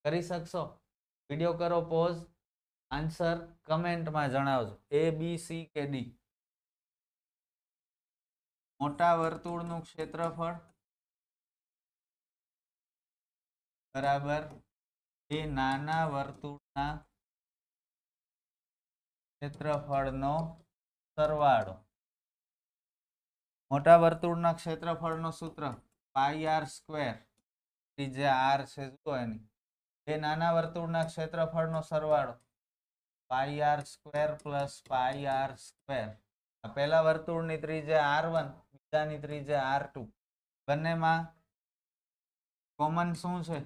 કરી શકશો? વિડીયો કરો પોઝ, આન્સર કમેન્ટમાં જણાવજો, A B C કે D. મોટા વર્તુળનું ક્ષેત્રફળ બરાબર એ નાના વર્તુળના ક્ષેત્રફળનો સરવાળો. મોટા વર્તુળના ક્ષેત્રફળનો સૂત્ર πr², ત્રિજ્યા r છે જુઓ એની. એ નાના વર્તુળના ક્ષેત્રફળનો સરવાળો πr² પ્લસ πr². પહેલા વર્તુળની ત્રિજ્યા r1, બીજાની ત્રિજ્યા r2. બંનેમાં કોમન શું છે?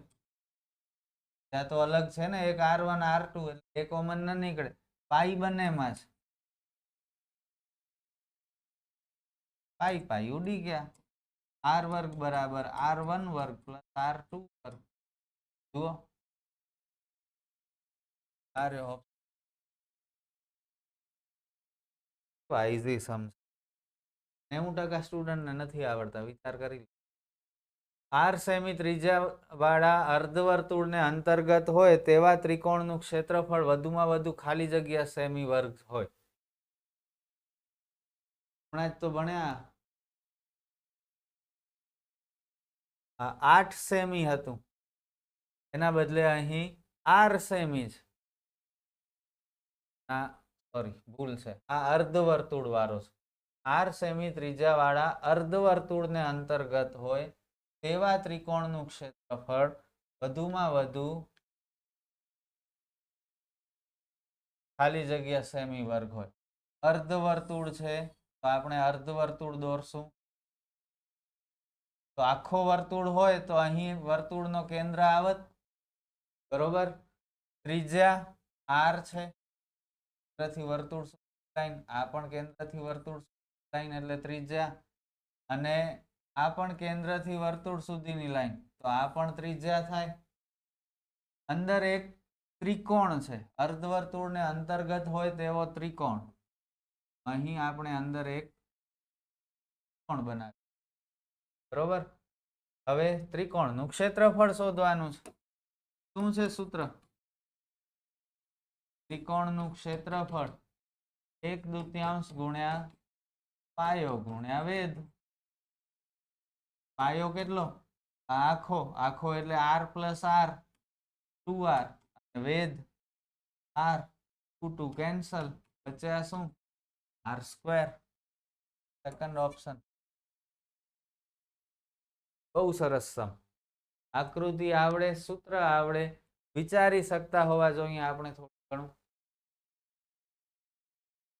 ત્યાં તો અલગ છે ને, એક r1 r2, એટલે એ કોમન ન નીકળે. પાઈ બંનેમાં છે, પાઈ ઉડી ગયા. r વર્ગ બરાબર r1 વર્ગ પ્લસ r2 વર્ગ. જુઓ ઈઝી સમ. 90% સ્ટુડન્ટને નથી આવડતા, વિચાર કરી. r સેમી ત્રિજ્યા વાળા અર્ધવર્તુળને અંતર્ગત હોય તેવા ત્રિકોણનું ક્ષેત્રફળ વધુમાં વધુ ખાલી જગ્યા સેમી વર્ગ હોય. હમણાં જ તો ભણ્યા, 8 સેમી હતું, એના બદલે અહીં r સેમી છે. સોરી ભૂલ છે, આ અર્ધવર્તુળ વાળો છે. R સેમી ત્રિજ્યા વાળા અર્ધવર્તુળને અંતર્ગત હોય તેવા ત્રિકોણનું ક્ષેત્રફળ વધુમાં વધુ ખાલી જગ્યા સેમી વર્ગ હોય. અર્ધવર્તુળ છે તો આપણે અર્ધવર્તુળ દોરશું. તો આખો વર્તુળ હોય તો અહીં વર્તુળનો કેન્દ્ર આવત, બરોબર. ત્રિજ્યા R છે, કેન્દ્રથી વર્તુળ લાઈન, આ પણ કેન્દ્રથી વર્તુળ લાઈન એટલે ત્રિજ્યા, અને આ પણ કેન્દ્રથી વર્તુળ સુધીની લાઈન, તો આ પણ ત્રિજ્યા થાય. અંદર એક ત્રિકોણ છે, અર્ધવર્તુળને અંતર્ગત હોય તેવો ત્રિકોણ. અહીં આપણે અંદર એક ત્રિકોણ બનાવીએ, બરોબર. હવે ત્રિકોણનું ક્ષેત્રફળ શોધવાનું છે. શું છે સૂત્ર? ત્રિકોણનું ક્ષેત્રફળ 1/2 ગુણ્યા પાયો ગુણ્યા વેધ. પાયો કેટલો? આખો, આખો એટલે R plus R, 2R, વેધ R, 2 cancel, બચ્યા શું? R square. Second option. બહુ સરસ સમ. આકૃતિ આવડે, સૂત્ર આવડે, વિચારી શકતા હોવા જોઈએ આપણે થોડું ઘણું.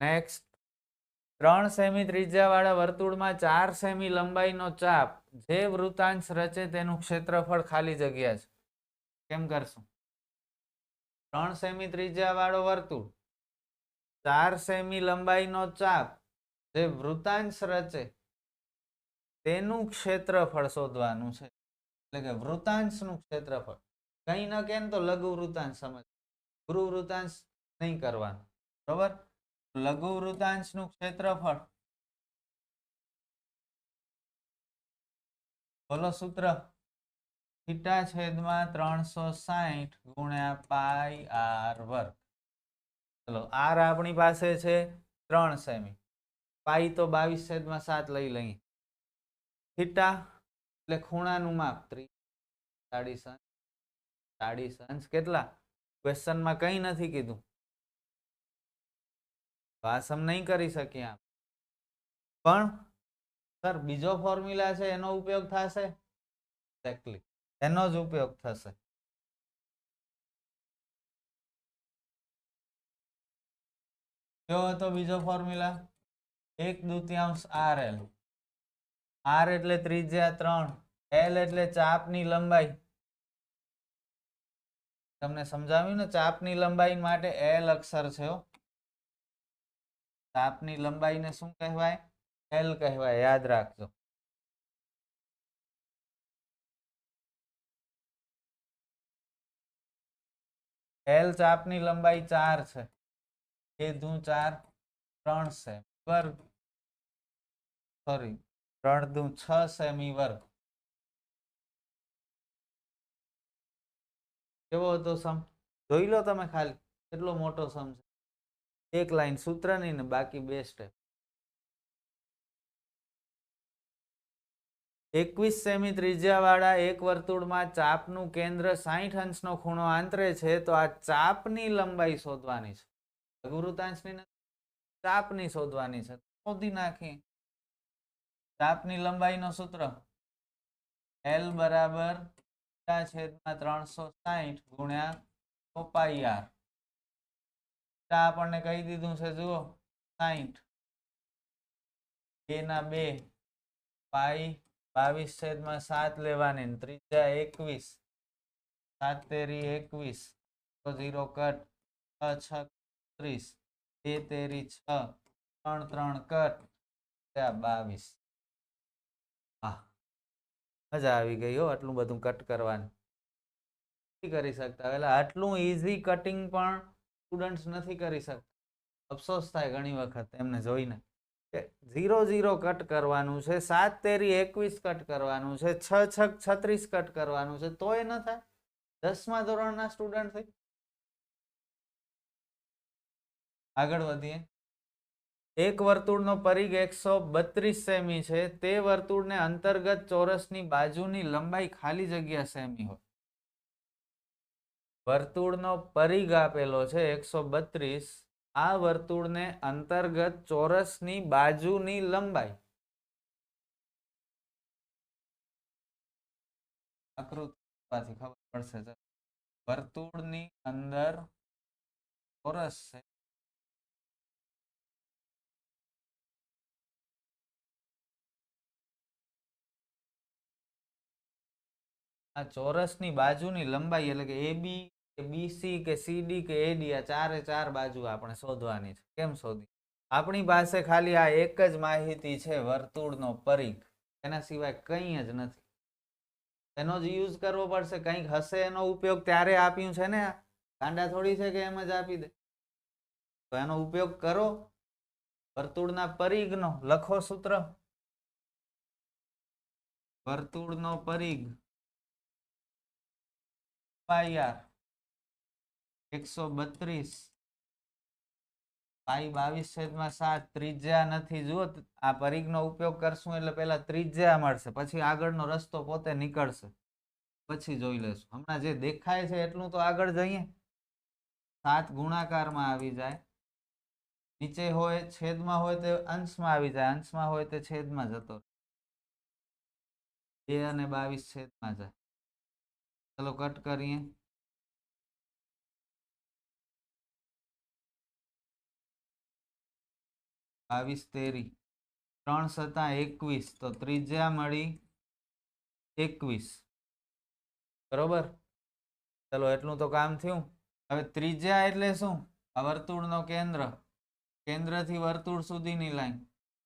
નેક્સ્ટ, 3 સેમી ત્રિજ્યા વાળા વર્તુળમાં 4 સેમી લંબાઈનો ચાપ જે વૃતાંશ રચે તેનું ક્ષેત્રફળ ખાલી જગ્યા છે. કેમ કરશું? 3 સેમી ત્રિજ્યા વાળો વર્તુળ, 4 સેમી લંબાઈનો ચાપ જે વૃતાંશ રચે તેનું ક્ષેત્રફળ શોધવાનું છે. એટલે કે વૃતાંશનું ક્ષેત્રફળ. કઈ ન કેમ તો લઘુ વૃતાંશ સમજ, ગુરુ વૃતાંશ નહીં કરવાનું, બરોબર. લઘુ વૃતાંશનું ક્ષેત્રફળ, બોલો સૂત્ર. થીટા છેદમાં 360 ગુણ્યા પાઈ R વર્ગ. ચલો, R આપણી પાસે છે 3 સેમી, પાઈ તો 22/7 લઈ લઈએ. થીટા એટલે ખૂણાનું માપ 40 અંશ. કેટલા? ક્વેશ્ચનમાં કઈ નથી કીધું, આ સમ નહીં કરી શકીએ આપ. પણ સર બીજો ફોર્મ્યુલા છે એનો ઉપયોગ થશે, એક્ઝેક્ટલી એનો જ ઉપયોગ થશે. કયો હતો બીજો ફોર્મ્યુલા? 1/2 RL. R એટલે ત્રિજ્યા 3, L એટલે ચાપની લંબાઈ. તમને સમજાવ્યું ને, ચાપની લંબાઈ માટે L અક્ષર છે. ચાપની લંબાઈને શું કહેવાય? L કહેવાય, યાદ રાખજો. L ચાપની લંબાઈ 4 છે. 2 4 3 સેમી વર્ગ, સોરી 3 6 સેમી વર્ગ. કેવો હતો સમ? જોઈ લો તમે ખાલી, કેટલો મોટો સમ છે. એક લાઈન સૂત્રની ને બાકી 2 સ્ટેપ. 21 સેમી ત્રિજ્યા વાળા એક વર્તુળમાં ચાપનું કેન્દ્ર 60 અંશનો ખૂણો આંતરે છે, તો આ ચાપની લંબાઈ શોધવાની છે. લઘુવૃતાંશની ચાપની શોધવાની છે. શોધી નાખીએ. ચાપની લંબાઈનો સૂત્ર L બરાબર છેદમાં 360 ગુણ્યા પાઈ R. આપણને કહી દીધું છે, જુઓ 60, 2/2 પાઈ 22/7 લેવાની, ત્રિજ્યા 21, 7 તેરી 21, 0 કટ, 6 6 30, 2 તેરી 6, 3 3 કટ, 22. હા, મજા આવી ગઈ હો આટલું બધું કટ કરવાનું. નથી કરી શકતા, એટલે આટલું ઈઝી કટિંગ પણ સ્ટુડન્ટ્સ નથી કરી શકતા. અફસોસ થાય ઘણી વખત એમને જોઈને કે 0 0 કટ કરવાનું છે, 7 તેરી 21 કટ કરવાનું છે, 6 6 36 કટ કરવાનું છે, તોય ન થાય. 10મા ધોરણના સ્ટુડન્ટ થઈ. આગળ વધીએ. એક વર્તુળનો પરિઘ 132 સેમી છે. તે વર્તુળને અંતર્ગત ચોરસની બાજુની લંબાઈ ખાલી જગ્યા સેમી હોય. વર્તુળનો પરિઘ આપેલો છે 132, આ વર્તુળને અંતર્ગત ચોરસની બાજુની લંબાઈ આકૃતિમાંથી ખબર પડશે. વર્તુળની અંદર ચોરસ છે. આ ચોરસની બાજુની લંબાઈ એટલે કે AB કે BC કે CD કે AD આ ચારે ચાર બાજુ આપણે શોધવાની છે. કેમ શોધી? આપણી પાસે ખાલી આ એક જ માહિતી છે, વર્તુળનો પરિઘ. એના સિવાય કંઈ જ નથી. એનો જ યુઝ કરવો પડશે. કંઈક હશે એનો ઉપયોગ ત્યારે આપ્યું છે ને. કાંડા થોડી છે કે એમ જ આપી દે. તો એનો ઉપયોગ કરો. વર્તુળના પરિઘનો લખો સૂત્ર. વર્તુળનો પરિઘ પાઈ આર 132 પાઈ 22/7 ત્રિજ્યા નથી. જુઓ આ પરિઘનો ઉપયોગ કરશું એટલે પેલા ત્રિજ્યા મળશે, પછી આગળનો રસ્તો પોતે નીકળશે, પછી જોઈ લેશું. હમણાં જે દેખાય છે એટલું તો આગળ જઈએ. 7 ગુણાકારમાં આવી જાય, નીચે હોય છેદમાં હોય તો અંશમાં આવી જાય, અંશમાં હોય તો છેદમાં જતો 2 અને 22 છેદમાં જાય. ચલો કટ કરીએ. 22 તેરી 3 સતા 21 તો ત્રિજ્યા મળી 21. બરોબર. ચલો એટલું તો કામ થયું. હવે ત્રિજ્યા એટલે શું? આ વર્તુળનો કેન્દ્ર, કેન્દ્રથી વર્તુળ સુધીની લાઈન,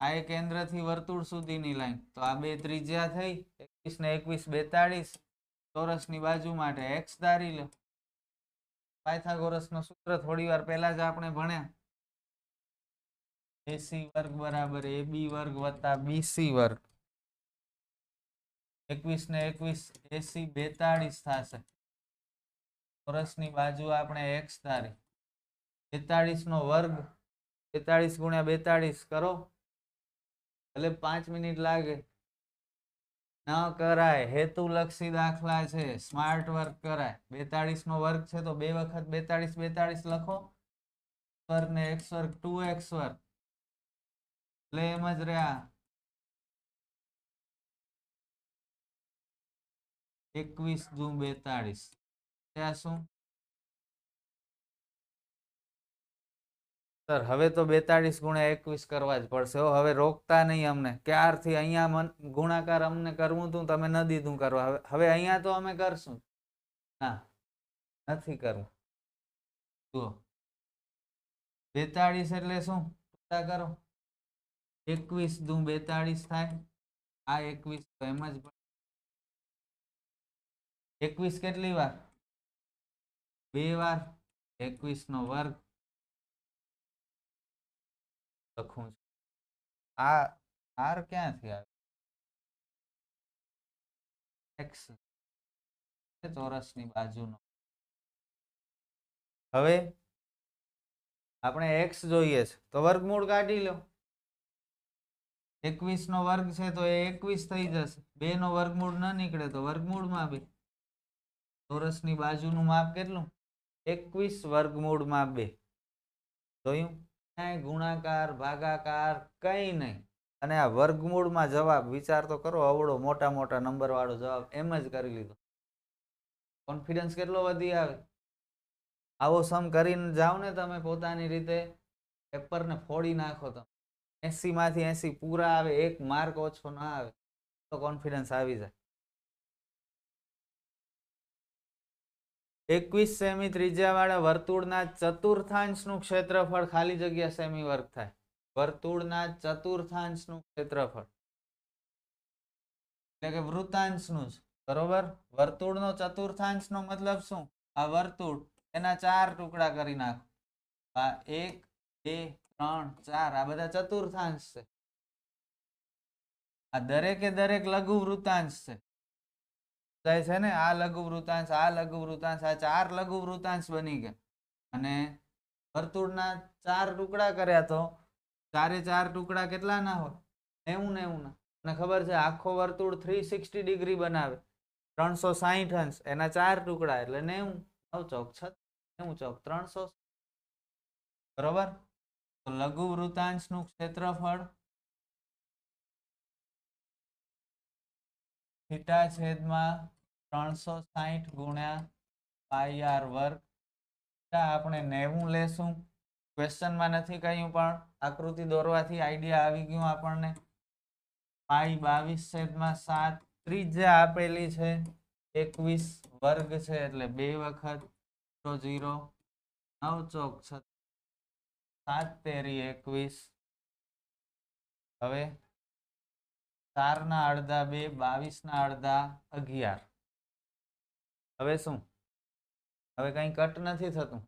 આ એ કેન્દ્રથી વર્તુળ સુધીની લાઈન. તો આ બે ત્રિજ્યા થઈ. 21 ને 21 42. ચોરસની બાજુ માટે x ધારી લો. પાયથાગોરસનું સૂત્ર થોડી વાર પહેલા જ આપણે ભણ્યા. AC વર્ગ બરાબર AB વર્ગ વત્તા BC વર્ગ. 21 ને 21 AC 42 થશે. ચોરસની બાજુ આપણે x ધારી. 42 નો વર્ગ 42 ગુણ્યા 42 કરો. ભલે 5 મિનિટ લાગે. ન કરાય. હેતુલક્ષી દાખલા છે, સ્માર્ટ વર્ક કરાય. 42 નો વર્ગ છે તો 2 વખત 42 42 લખો. વર્ગ ને x વર્ગ 2x વર્ગ. એટલે એમ જ રહ્યા 21 દુ 42. ત્યાં શું સર? હવે તો 42 ગુણ્યા 21 કરવા જ પડશે. હવે રોકતા નહીં અમને. ક્યારથી અહીંયા ગુણાકાર અમને કરવું હતું, તમે ન દીધું કરવા. હવે અહીંયા તો અમે કરશું. ના, નથી કરવું. જુઓ 42 એટલે શું? કરો 21 દુ 42 થાય. આ 21 તો એમ જ 21 કેટલી વાર? 2 વાર. 21 નો વર્ગ લખું છું. આ r ક્યાંથી આવે? x ચોરસની બાજુનો. હવે આપણે x જોઈએ છે તો વર્ગમૂળ કાઢી લો. 21 નો વર્ગ છે તો એ 21 થઈ જશે. 2 નો વર્ગમૂળ ન નીકળે તો વર્ગમૂળમાં 2. ચોરસની બાજુનું માપ કેટલું? 21 વર્ગમૂળમાં 2. જોયું? ક્યાંય ગુણાકાર ભાગાકાર કઈ નહીં. અને આ વર્ગમૂળમાં જવાબ વિચાર તો કરો. અવળો મોટા મોટા નંબર વાળો જવાબ એમ જ કરી લીધો. કોન્ફિડન્સ કેટલો વધી આવે. આવો સમ કરીને જાઓ ને તમે પોતાની રીતે, પેપરને ફોડી નાખો. તમે 80 માંથી 80 પૂરા આવે, 1 માર્ક ઓછો ના આવે તો કોન્ફિડન્સ આવી જાય. 21 સેમી ત્રિજ્યા વાળા વર્તુળના ચતુર્થાંશનું ક્ષેત્રફળ ખાલી જગ્યા સેમી વર્ગ થાય. વર્તુળના ચતુર્થાંશનું ક્ષેત્રફળ એટલે કે વૃત્તાંશનું જ. બરોબર. વર્તુળનો ચતુર્થાંશનો મતલબ શું? આ વર્તુળ એના 4 ટુકડા કરી નાખો. આ 1 2 3 4 આ બધા ચતુર્થાંશ છે. આ દરેકે દરેક લઘુ વૃત્તાંશ છે. જાય છે ને. આ લઘુ વૃત્તાંશ, આ લઘુ વૃત્તાંશ, આ 4 લઘુ વૃત્તાંશ બની ગયા. અને વર્તુળના 4 ટુકડા કર્યા તો 4 4 ટુકડા કેટલા ના હોય? 90 90 ના. અને ખબર છે આખો વર્તુળ 360 ડિગ્રી બનાવે. 360 અંશ. એના 4 ટુકડા એટલે 90. 9 ચોક 36, 90 ચોક 300. બરોબર. તો લઘુ વૃતાંશનું ક્ષેત્રફળ થીટા છેદમાં 360 ગુણ્યા પાઈ આર વર્ગ. આપણે 90 લેશું. ક્વેશ્ચનમાં નથી કહ્યું પણ આકૃતિ દોરવાથી આઈડિયા આવી ગયું આપણને. પાઈ 22/7. ત્રિજ્યા આપેલી છે 21 વર્ગ છે એટલે 2 વખત 0 9 ચોક 7 તેરી 21. હવે 4 ના અડધા 2, 22 ના અડધા 11. હવે શું? હવે કઈ કટ નથી થતું.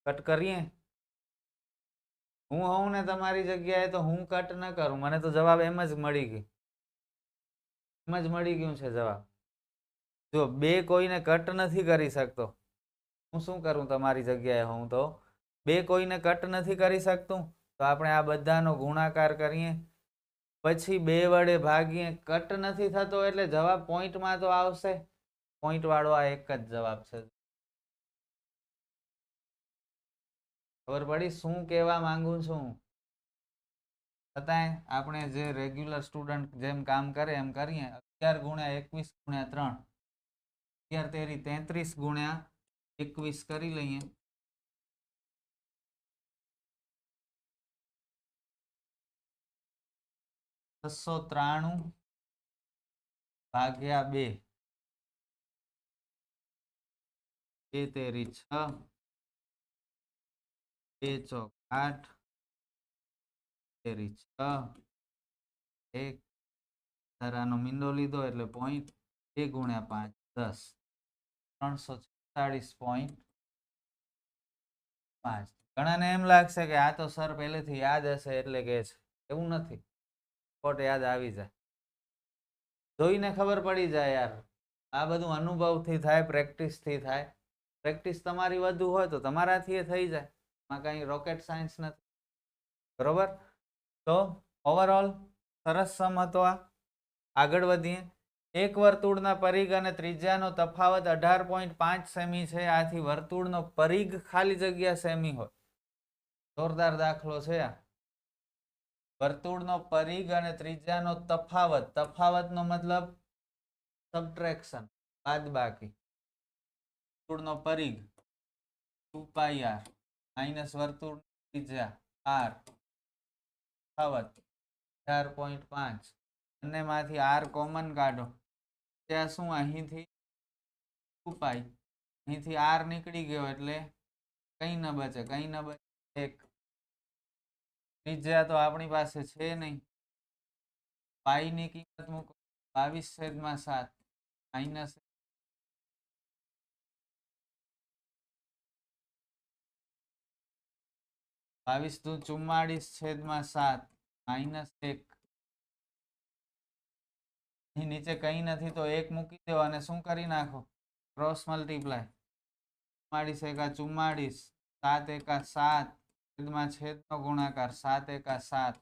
કટ કરીએ. હું હોઉં ને તમારી જગ્યાએ તો હું કટ ન કરું. મને તો જવાબ એમ જ મળી ગયું. એમ જ મળી ગયું છે જવાબ. જો 2 કોઈને કટ નથી કરી શકતો, હું શું કરું તમારી જગ્યાએ હોઉં તો? 2 કોઈને કટ નથી કરી શકતું તો આપણે આ બધાનો ગુણાકાર કરીએ, પછી 2 વડે ભાગીએ. કટ નથી થતો એટલે જવાબ પોઈન્ટમાં તો આવશે. પોઈન્ટ વાળો આ એક જ જવાબ છે. ખબર પડી શું કહેવા માંગુ છું? છતાંય આપણે જે રેગ્યુલર સ્ટુડન્ટ જેમ કામ કરે એમ કરીએ. 11 ગુણ્યા 21 ગુણ્યા 3, 11 તેરી 33 ગુણ્યા 21 કરી લઈએ. $693 ભાગ્યા 2. 2 તેરી 6, 2 ચોક 8, તેરી 6, 1 ધારાનો મીંડો લીધો એટલે પોઈન્ટ. 2 ગુણ્યા 5 10, 346.5. ઘણાને એમ લાગશે કે આ તો સર પહેલેથી યાદ હશે એટલે કે છે. એવું નથી. કોટ યાદ આવી જાય. જોઈને ખબર પડી જાય યાર. આ બધું અનુભવથી થાય, પ્રેક્ટિસથી થાય. પ્રેક્ટિસ તમારી વધુ હોય તો તમારાથી એ થઈ જાય. એમાં કઈ રોકેટ સાયન્સ નથી. બરોબર. તો ઓવરઓલ સરસ સમ હતો આ. આગળ વધીએ. એક વર્તુળના પરિઘ અને ત્રિજ્યાનો તફાવત 18.5 સેમી છે. આથી વર્તુળનો પરિઘ ખાલી જગ્યા સેમી હોય. જોરદાર દાખલો છે આ. વર્તુળનો પરિઘ અને ત્રિજ્યાનો તફાવત. તફાવતનો મતલબ સબટ્રેક્શન, બાદબાકી. વર્તુળનો પરિઘ 2πr માઇનસ વર્તુળ ત્રિજ્યા r. તફાવત 18.5. બંનેમાંથી r કોમન કાઢો. ત્યાં શું? અહીંથી 2π, અહીંથી r નીકળી ગયો એટલે કઈ ન બચે. કઈ ન બચે 1. ત્રિજ્યા તો આપણી પાસે છે નહીં. પાઈ ની કિંમત મૂકો 22/7 માઇનસ 22 × 44/7 માઇનસ 1. અહીં નીચે કઈ નથી તો 1 મૂકી દો અને શું કરી નાખો? Cross multiply. 44 × 44, 7 × 7 છેદમાં છેદનો ગુણાકાર 7 × 7.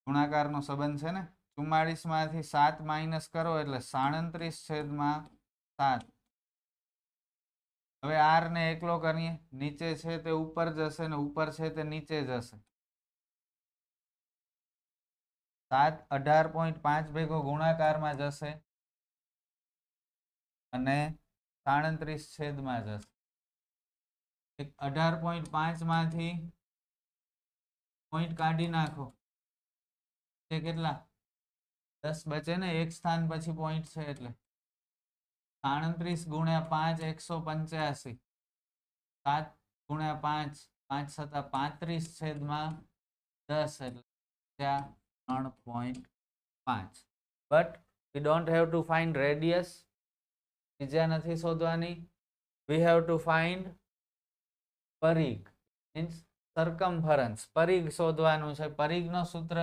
ગુણાકારનો સંબંધ છે ને. 44 માંથી 7 માઇનસ કરો એટલે 37/7. હવે r ને એકલો કરીએ. નીચે છે તે ઉપર જશે ને ઉપર છે તે નીચે જશે. 7 18.5 ભેગો ગુણાકારમાં જશે અને 37/7 જશે. 18.5 માંથી પોઈન્ટ કાઢી નાખો. કેટલા? 10 બચે ને. એક સ્થાન પછી પોઈન્ટ છે એટલે 37 × 5 185. 7 × 5 5 × 7 35/10 એટલે 3.5. but we don't have to find radius. ત્રિજ્યા નથી શોધવાની. we have to find પરિઘ, means circumference. પરિઘ શોધવાનું છે. પરિઘનો સૂત્ર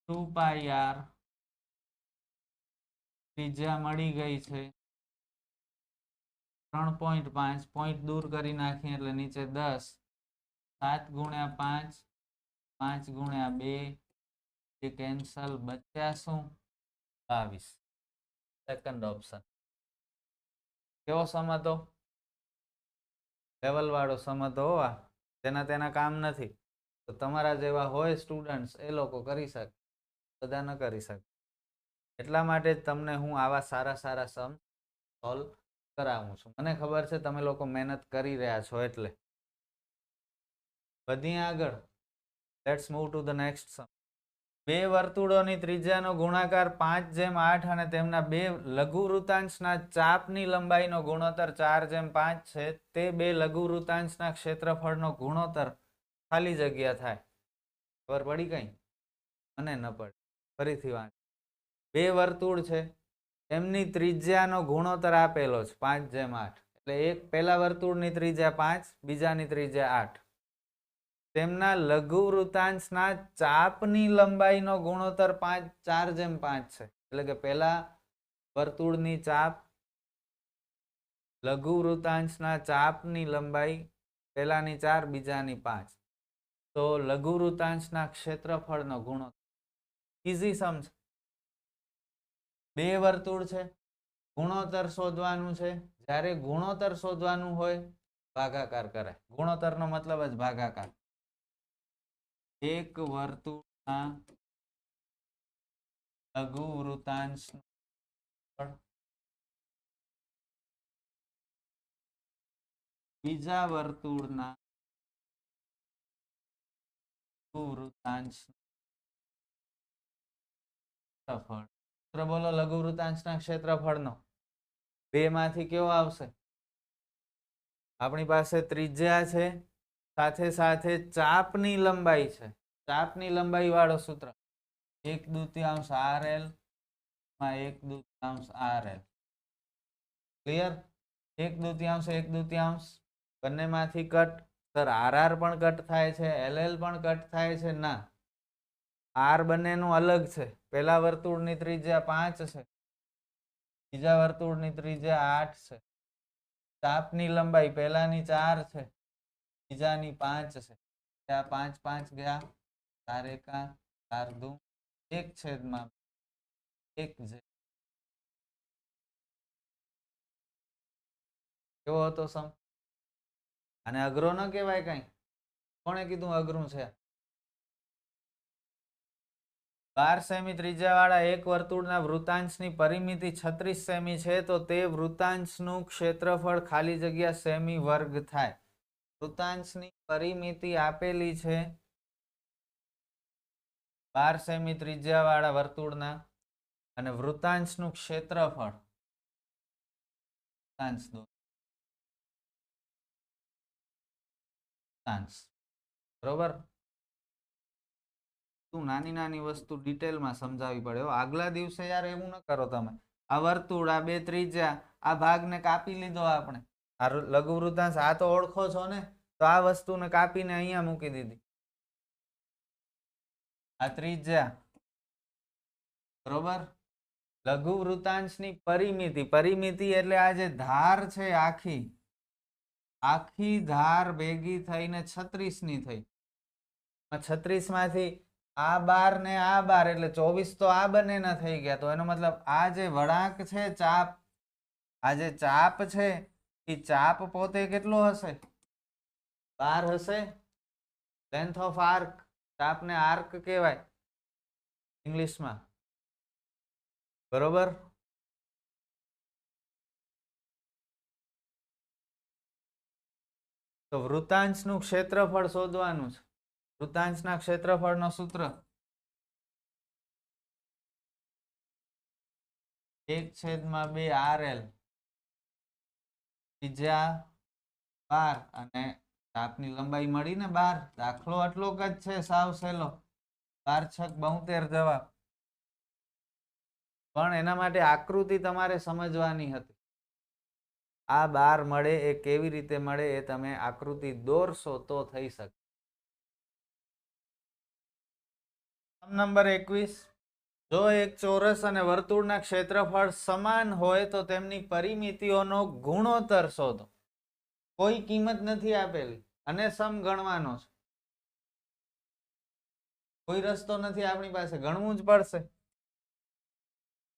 2πr. ત્રિજ્યા મળી ગઈ છે 3.5. પોઈન્ટ દૂર કરી નાખીએ એટલે નીચે 10. 7 × 5 5 × 2 એ કેન્સલ. બચ્યા શું? 22. Second option. કેવો સમ હતો? લેવલ વાળો સમ હતો. તેના કામ નથી. તો તમારા જેવા હોય સ્ટુડન્ટ્સ એ લોકો કરી શકે, બધા ન કરી શકે. એટલા માટે જ તમને હું આવા સારા સારા સમ સોલ્વ કરાવું છું. મને ખબર છે તમે લોકો મહેનત કરી રહ્યા છો એટલે. વધીએ આગળ. Let's move to the next sum. બે વર્તુળોની ત્રિજ્યાનો ગુણાકાર 5/8 અને તેમના બે લઘુવૃત્તાંશના ચાપની લંબાઈનો ગુણોત્તર 4/5 છે. તે બે લઘુવૃત્તાંશના ક્ષેત્રફળનો ગુણોત્તર ખાલી જગ્યા થાય. ખબર પડી કઈ? મને ન પડી. ફરીથી વાંચ. બે વર્તુળ છે, એમની ત્રિજ્યાનો ગુણોત્તર આપેલો છે 5/8. એટલે એક પહેલા વર્તુળની ત્રિજ્યા 5, બીજાની ત્રિજ્યા 8. તેમના લઘુવૃત્તાંશના ચાપની લંબાઈનો ગુણોત્તર 4/5 છે. એટલે કે પહેલા વર્તુળની ચાપ, લઘુવૃત્તાંશના ચાપની લંબાઈ પહેલાની 4, બીજાની 5. તો લઘુવૃત્તાંશના ક્ષેત્રફળનો ગુણોત્તર. ઈઝી સમ છે. બે વર્તુળ છે, ગુણોત્તર શોધવાનું છે. જ્યારે ગુણોત્તર શોધવાનું હોય ભાગાકાર કરાય. ગુણોત્તરનો મતલબ જ ભાગાકાર. એક વર્તુળના લઘુવૃત્તાંશ બીજા વર્તુળના લઘુવૃત્તાંશ ક્ષેત્રફળ. સૂત્ર બોલો લઘુવૃત્તાંશના ક્ષેત્રફળનો. બે માંથી કેવો આવશે? આપણી પાસે ત્રિજ્યા છે, સાથે સાથે ચાપની લંબાઈ છે. ચાપની લંબાઈ વાળો સૂત્ર 1/2 RL માં 1/2 RL. ક્લિયર? 1/2 બંનેમાંથી કટ. સર RR પણ કટ થાય છે, LL પણ કટ થાય છે. ના, R બંનેનું અલગ છે. પહેલા વર્તુળની ત્રિજ્યા 5 છે, બીજા વર્તુળની ત્રિજ્યા 8 છે. ચાપની લંબાઈ પહેલાની 4 છે, બીજાની 5 છે. ત્યાં 5 5 ગયા, 4 1 4 2 1/1. કેવો હતો સમ? અને અઘરો ન કહેવાય કઈ. કોણે કીધું અઘરું છે? 12 સેમી ત્રિજ્યા વાળા એક વર્તુળના વૃત્તાંશની પરિમિતિ 36 સેમી છે. તો તે વૃત્તાંશનું ક્ષેત્રફળ ખાલી જગ્યા સેમી વર્ગ થાય. વૃત્તાંશની પરિમિતિ આપેલી છે 12 સેમી ત્રિજ્યા વાળા વર્તુળના, અને વૃત્તાંશનું ક્ષેત્રફળ બરોબર. નાની નાની વસ્તુ ડિટેલમાં સમજાવવી પડે. આગલા દિવસે યાર એવું ન કરો તમે. આ વર્તુળ, આ બે ત્રિજ્યા, આ ભાગને કાપી લીધો આપણે. આ લઘુવૃત્તાંશ આ તો ઓળખો છો ને, તો આ વસ્તુને કાપીને અહીંયા મૂકી દીધી. આ ત્રિજ્યા બરોબર. લઘુવૃત્તાંશની પરિમિતિ, પરિમિતિ એટલે આ જે ધાર છે આખી ધાર ભેગી થઈને 36 ની થઈ. 36 માંથી આ 12 ને આ 12 એટલે 24 તો આ બંનેના થઈ ગયા. તો એનો મતલબ આ જે વળાંક છે ચાપ, આ જે ચાપ છે એ ચાપ પોતે કેટલો હશે? 12 હશે. લેન્થ ઓફ આર્ક, ચાપને આર્ક કહેવાય ઇંગ્લિશમાં. બરોબર. તો વૃત્તાંશનું ક્ષેત્રફળ શોધવાનું છે. વૃત્તાંશના ક્ષેત્રફળનો સૂત્ર 1/2 RL. ત્રિજ્યા 12 અને ચાપની લંબાઈ મળી ને 12. દાખલો આટલો જ છે, સાવ સહેલો. 12 × 6 72 જવાબ. પણ એના માટે આકૃતિ તમારે સમજવાની હતી. આ 12 મળે એ કેવી રીતે મળે એ તમે આકૃતિ દોરશો તો થઈ શકે. નંબર 21. જો એક ચોરસ અને વર્તુળના ક્ષેત્રફળ સમાન હોય તો તેમની પરિમિતિઓનો ગુણોત્તર શોધો. કોઈ કિંમત નથી આપેલી અને સમ ગણવાનો છે. કોઈ રસ્તો નથી આપણી પાસે, ગણવું જ પડશે.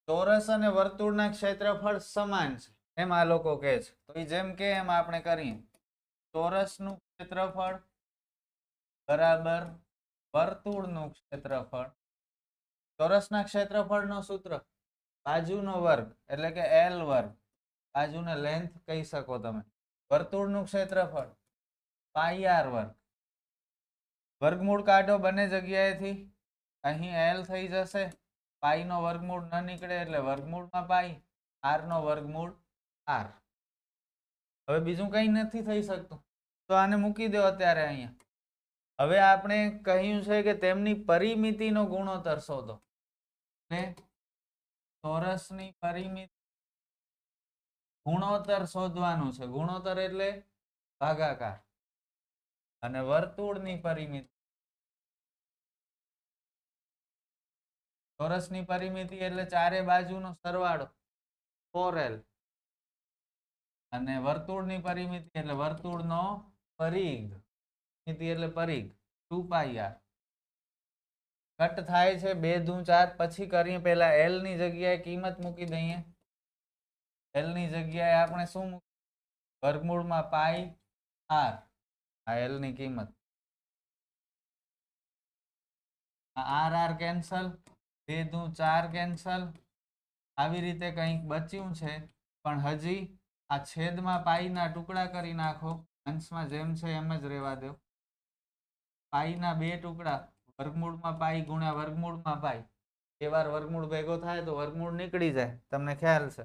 ચોરસ અને વર્તુળના ક્ષેત્રફળ સમાન છે એમ આ લોકો કહે છે. તો એ જેમ કે એમ આપણે કરીએ. ચોરસનું ક્ષેત્રફળ બરાબર વર્તુળનું ક્ષેત્રફળ. ચોરસના ક્ષેત્રફળનો સૂત્ર બાજુનો વર્ગ એટલે કે L વર્ગ. બાજુને લેન્થ કહી શકો તમે. વર્તુળનું ક્ષેત્રફળ પાઈ r વર્ગ. વર્ગમૂળ કાઢો બંને જગ્યાએથી. અહીં L થઈ જશે. પાઈ નો વર્ગમૂળ ન નીકળે એટલે વર્ગમૂળમાં પાઈ. r નો વર્ગમૂળ r. હવે બીજું કઈ નથી થઈ શકતું તો આને મૂકી દો અત્યારે અહીંયા. હવે આપણે કહ્યું છે કે તેમની પરિમિતિનો ગુણોત્તર શોધો. એટલે ચોરસની પરિમિતિ ગુણોત્તર શોધવાનું છે. ગુણોત્તર એટલે ભાગાકાર. અને વર્તુળની પરિમિતિ ચોરસની પરિમિતિ એટલે ચારે બાજુનો સરવાળો 4l. અને વર્તુળની પરિમિતિ એટલે વર્તુળનો પરિઘ. પરિમિતિ એટલે પરિઘ 2πr. કટ થાય છે 2 દુ 4. પછી કરીએ પહેલા l ની જગ્યાએ કિંમત મૂકી દઈએ. l ની જગ્યાએ આપણે શું મૂકીએ? વર્ગમૂળમાં પાઈ r. આ l ની કિંમત. r cancel. 2 દુ 4 કેન્સલ. આવી રીતે કંઈક બચ્યું છે પણ હજી આ છેદમાં પાઈના ટુકડા કરી નાખો. અંશમાં જેમ છે એમ જ રહેવા દો. પાઈના 2 ટુકડા વર્ગમૂળમાં પાઈ ગુણ્યા વર્ગમૂળમાં પાઈ. એ વાર વર્ગમૂળ ભેગો થાય તો વર્ગમૂળ નીકળી જાય. તમને ખ્યાલ છે.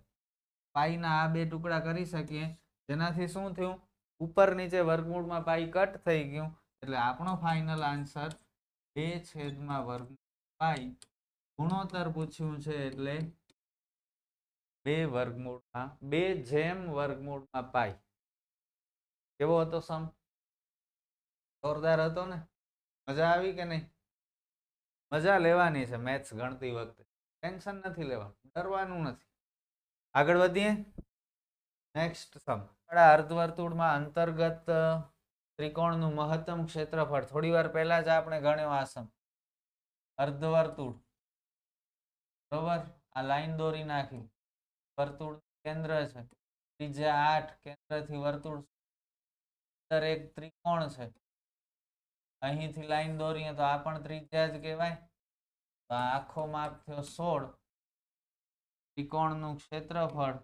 પાઈના આ 2 ટુકડા કરી શકીએ જેનાથી શું થયું? ઉપર નીચે વર્ગમૂળમાં પાઈ કટ થઈ ગયું. એટલે આપણો ફાઇનલ આન્સર 2/વર્ગમૂળ પાઈ. ગુણોત્તર પૂછ્યું છે એટલે 2/વર્ગમૂળમાં પાઈ. કેવો હતો સમ? જોરદાર હતો ને? મજા આવી કે નહીં? મજા લેવાની છે મેથ્સ ગણતી વખતે. ટેન્શન નથી લેવાનું, ડરવાનું નથી. આગળ વધીએ. નેક્સ્ટ સમ. અર્ધવર્તુળમાં અંતર્ગત ત્રિકોણનું મહત્તમ ક્ષેત્રફળ. થોડી વાર પહેલા જ આપણે ગણ્યો આ સમ. અર્ધવર્તુળ બરોબર. આ લાઈન દોરી નાખી. વર્તુળ કેન્દ્ર છે. ત્રિજ્યા 8. કેન્દ્રથી વર્તુળ અંદર એક ત્રિકોણ છે. અહીંથી લાઈન દોરીએ તો આ પણ ત્રિજ્યા જ કહેવાય. તો આ આખો માપ થયો 16. ત્રિકોણનું ક્ષેત્રફળ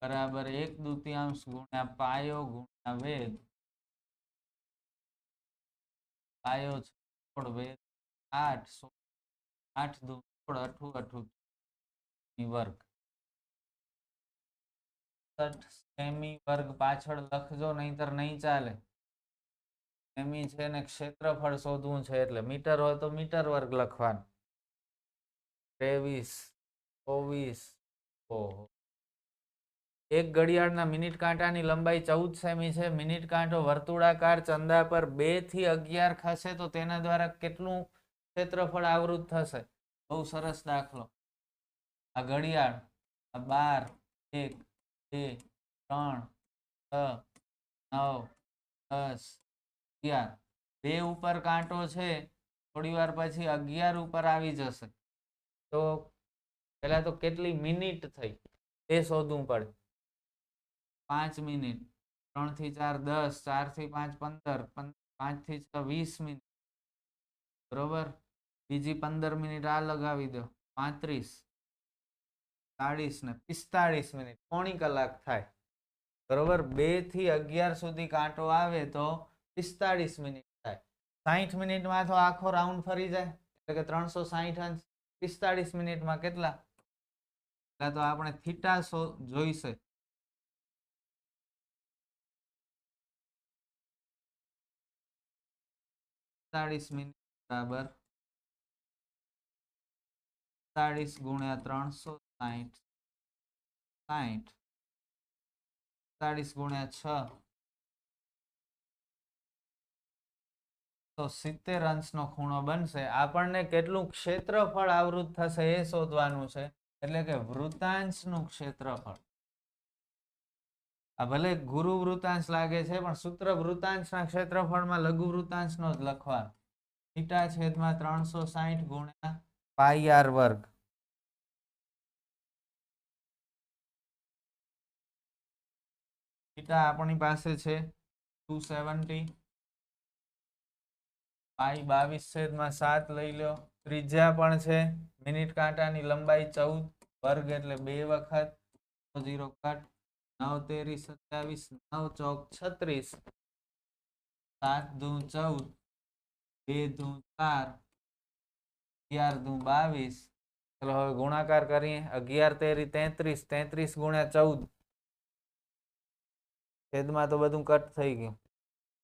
બરાબર 1/2 ગુણ્યા પાયો ગુણ્યા વેદ. પાયો 16 વેદ 8. 8 દુ 16 8 વર્ગ. સેમી વર્ગ પાછળ લખજો નહીતર નહીં ચાલે. સેમી છે ને ક્ષેત્રફળ શોધવું છે એટલે મીટર હોય તો મીટર વર્ગ લખવાનું. 23 24. ઓહો. એક ઘડિયાળના મિનિટ કાંટાની લંબાઈ 14 સેમી છે. મિનિટ કાંટો વર્તુળાકાર ચંદા પર 2 થી 11 ખસે તો તેના દ્વારા કેટલું ક્ષેત્રફળ આવૃત થશે? બહુ સરસ દાખલો. આ ઘડિયાળ 12 1 2 3 6 9 10 11. 2 ઉપર કાંટો છે. થોડી વાર પછી 11 ઉપર આવી જશે. તો પહેલા તો કેટલી મિનિટ થઈ એ શોધવું પડે. 5 મિનિટ. 3 થી 4 10. 4 થી 5 15. 5 થી 6 20 મિનિટ. બરોબર. બીજી 15 મિનિટ આ લગાવી દો. 35 40 ને 45 મિનિટ. પોણી કલાક થાય. બરોબર. 2 થી 11 સુધી કાંટો આવે તો 45 મિનિટ થાય. 60 મિનિટમાં તો આખો રાઉન્ડ ફરી જાય એટલે કે 360 અંશ. 45 મિનિટમાં કેટલા? એટલે તો આપણે થીટા જોઈશે. 45 મિનિટ બરાબર 45 ગુણ્યા 360 60. 45 ગુણ્યા 6 તો 70 અંશનો ખૂણો બનશે. આપણને કેટલું ક્ષેત્રફળ આવૃત થશે એ શોધવાનું છે. એટલે કે વૃતાંશનું ક્ષેત્રફળ. આ ભલે ગુરુ વૃતાંશ લાગે છે પણ સૂત્ર વૃતાંશના ક્ષેત્રફળમાં લઘુ વૃતાંશનો જ લખવાનો. થીટા છેદમાં 360 ગુણ્યા પાઈ આર વર્ગ. થીટા આપણી પાસે છે 270, પાઈ 22/7 લઈ લો. ત્રિજ્યા પણ છે, મિનિટ કાંટાની લંબાઈ 14, વર્ગ એટલે 2 વખત, 0 કટ, 9 તેરી 27, 9 ચોક 36, 7 દુ 14, 2 દુ 4, 11 દુ 22. ચલો હવે ગુણાકાર કરીએ. 11 તેરી 33, 33 ગુણ્યા 14, છેદમાં તો બધું કટ થઈ ગયું.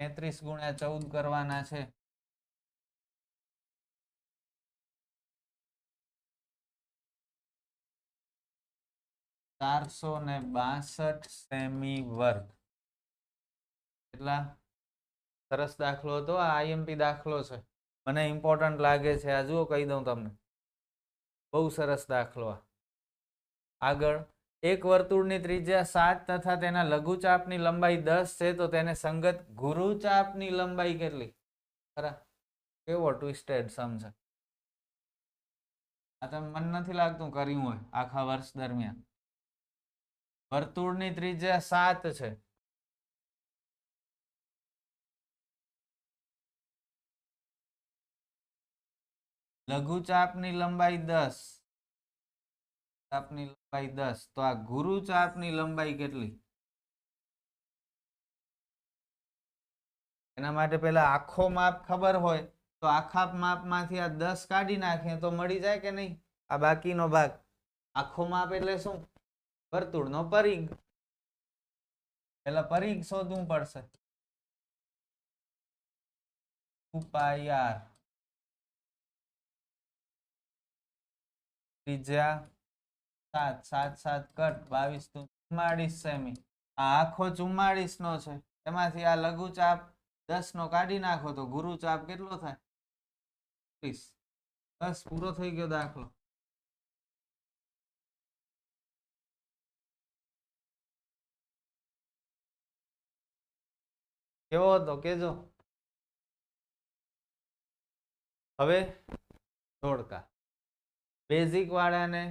33 ગુણ્યા 14 કરવાના છે. ચારસો ને 62 સેમી વર્ગ. એટલા સરસ દાખલો હતો. આ આઈએમપી દાખલો છે, મને ઇમ્પોર્ટન્ટ લાગે છે. આ જુઓ, કહી દઉં તમને, બહુ સરસ દાખલો. આગળ, એક વર્તુળની ત્રિજ્યા 7 તથા તેના લઘુચાપની લંબાઈ 10 છે, તો તેને સંગત ગુરુચાપની લંબાઈ કેટલી? ખરા, કેવો ટ્વિસ્ટેડ સમ છે. આ તમે મને નથી લાગતું કર્યું હોય આખા વર્ષ દરમિયાન. વર્તુળની ત્રિજ્યા 7 છે, લઘુચાપની લંબાઈ 10, ચાપની લંબાઈ 10, તો આ ગુરુચાપની લંબાઈ કેટલી? એના માટે પેલા આખો માપ ખબર હોય તો આખા માપમાંથી આ 10 કાઢી નાખીએ તો મળી જાય કે નહીં? આ બાકીનો ભાગ. આખો માપ એટલે શું? વર્તુળનો પરિઘ. પેલા પરિઘ શોધવું પડશે. 2 પાઈ આર. ત્રિજ્યા 7, 7 7 કટ, 22 દુ 44 સેમી. આ આખો 44 નો છે, એમાંથી આ લઘુચાપ 10 નો કાઢી નાખો તો ગુરુચાપ કેટલો થાય? 30. બસ, પૂરો થઈ ગયો દાખલો. કેવો હતો કેજો. હવે જોડકા. બેઝિક વાળાને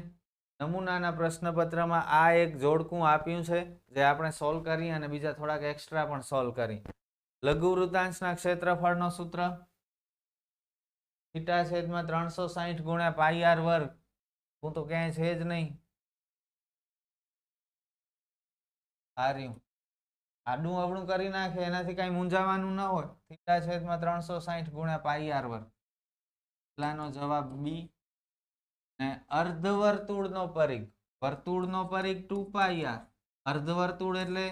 નમૂનાના પ્રશ્નપત્રમાં આ એક જોડકું આપ્યું છે, જે આપણે સોલ્વ કરી અને બીજા થોડાક એક્સ્ટ્રા પણ સોલ્વ કરી. લઘુ વૃત્તાંશના ક્ષેત્રફળનો સૂત્ર થીટા છેદમાં 360 ગુણ્યા પાઈ આર વર્ગ. હું તો ક્યાંય છે જ નહીં. આ રહ્યું, આડું અવળું કરી નાખે, એનાથી કઈ મૂંઝાવાનું ન હોય. થીટા છેદમાં 360 ગુણ્યા પાઈ આર વર્ગ. એટલાનો જવાબ બી. ને અર્ધવર્તુળનો પરિઘ, વર્તુળનો પરિઘ 2 પાઈ આર, અર્ધવર્તુળ એટલે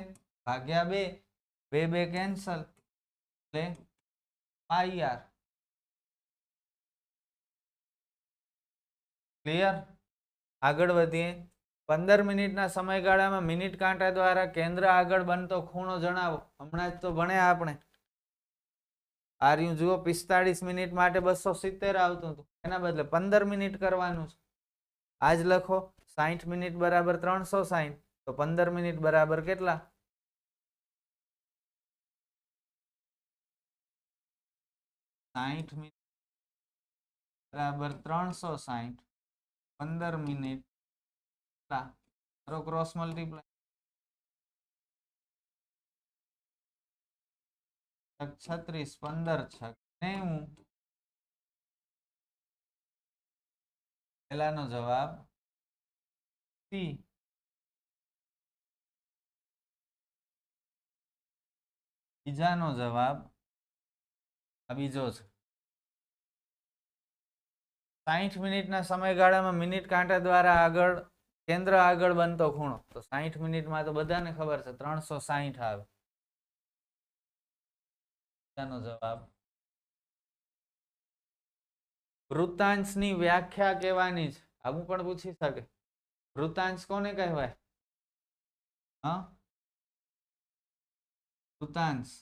ભાગ્યા 2, 2 2 કેન્સલ, એટલે પાઈ આર. ક્લિયર? આગળ વધીએ. 15 મિનિટના સમયગાળામાં મિનિટ કાંટા દ્વારા કેન્દ્ર આગળ બનતો ખૂણો જણાવો. હમણાં જ તો ભણ્યા આપણે. આ રહ્યું જુઓ, 45 મિનિટ માટે 270 આવતું હતું, એના બદલે 15 મિનિટ કરવાનું છે. આજ લખો. 60 મિનિટ બરાબર 360, તો 15 મિનિટ બરાબર કેટલા? 60 મિનિટ બરાબર 360, 15 મિનિટ ક્રોસ મલ્ટીપ્લાય. 36, 15 6 90. પહેલાનો જવાબ સી. બીજાનો જવાબ આ બીજો છે. 60 મિનિટના સમયગાળામાં મિનિટ કાંટા દ્વારા કેન્દ્ર આગળ બનતો ખૂણો. તો 60 મિનિટમાં તો બધાને ખબર છે 360 આવે. બીજાનો જવાબ. વૃત્તાંશની વ્યાખ્યા કહેવાની છે. આવું પણ પૂછી શકે. વૃત્તાંશ કોને કહેવાય? હા, વૃત્તાંશ.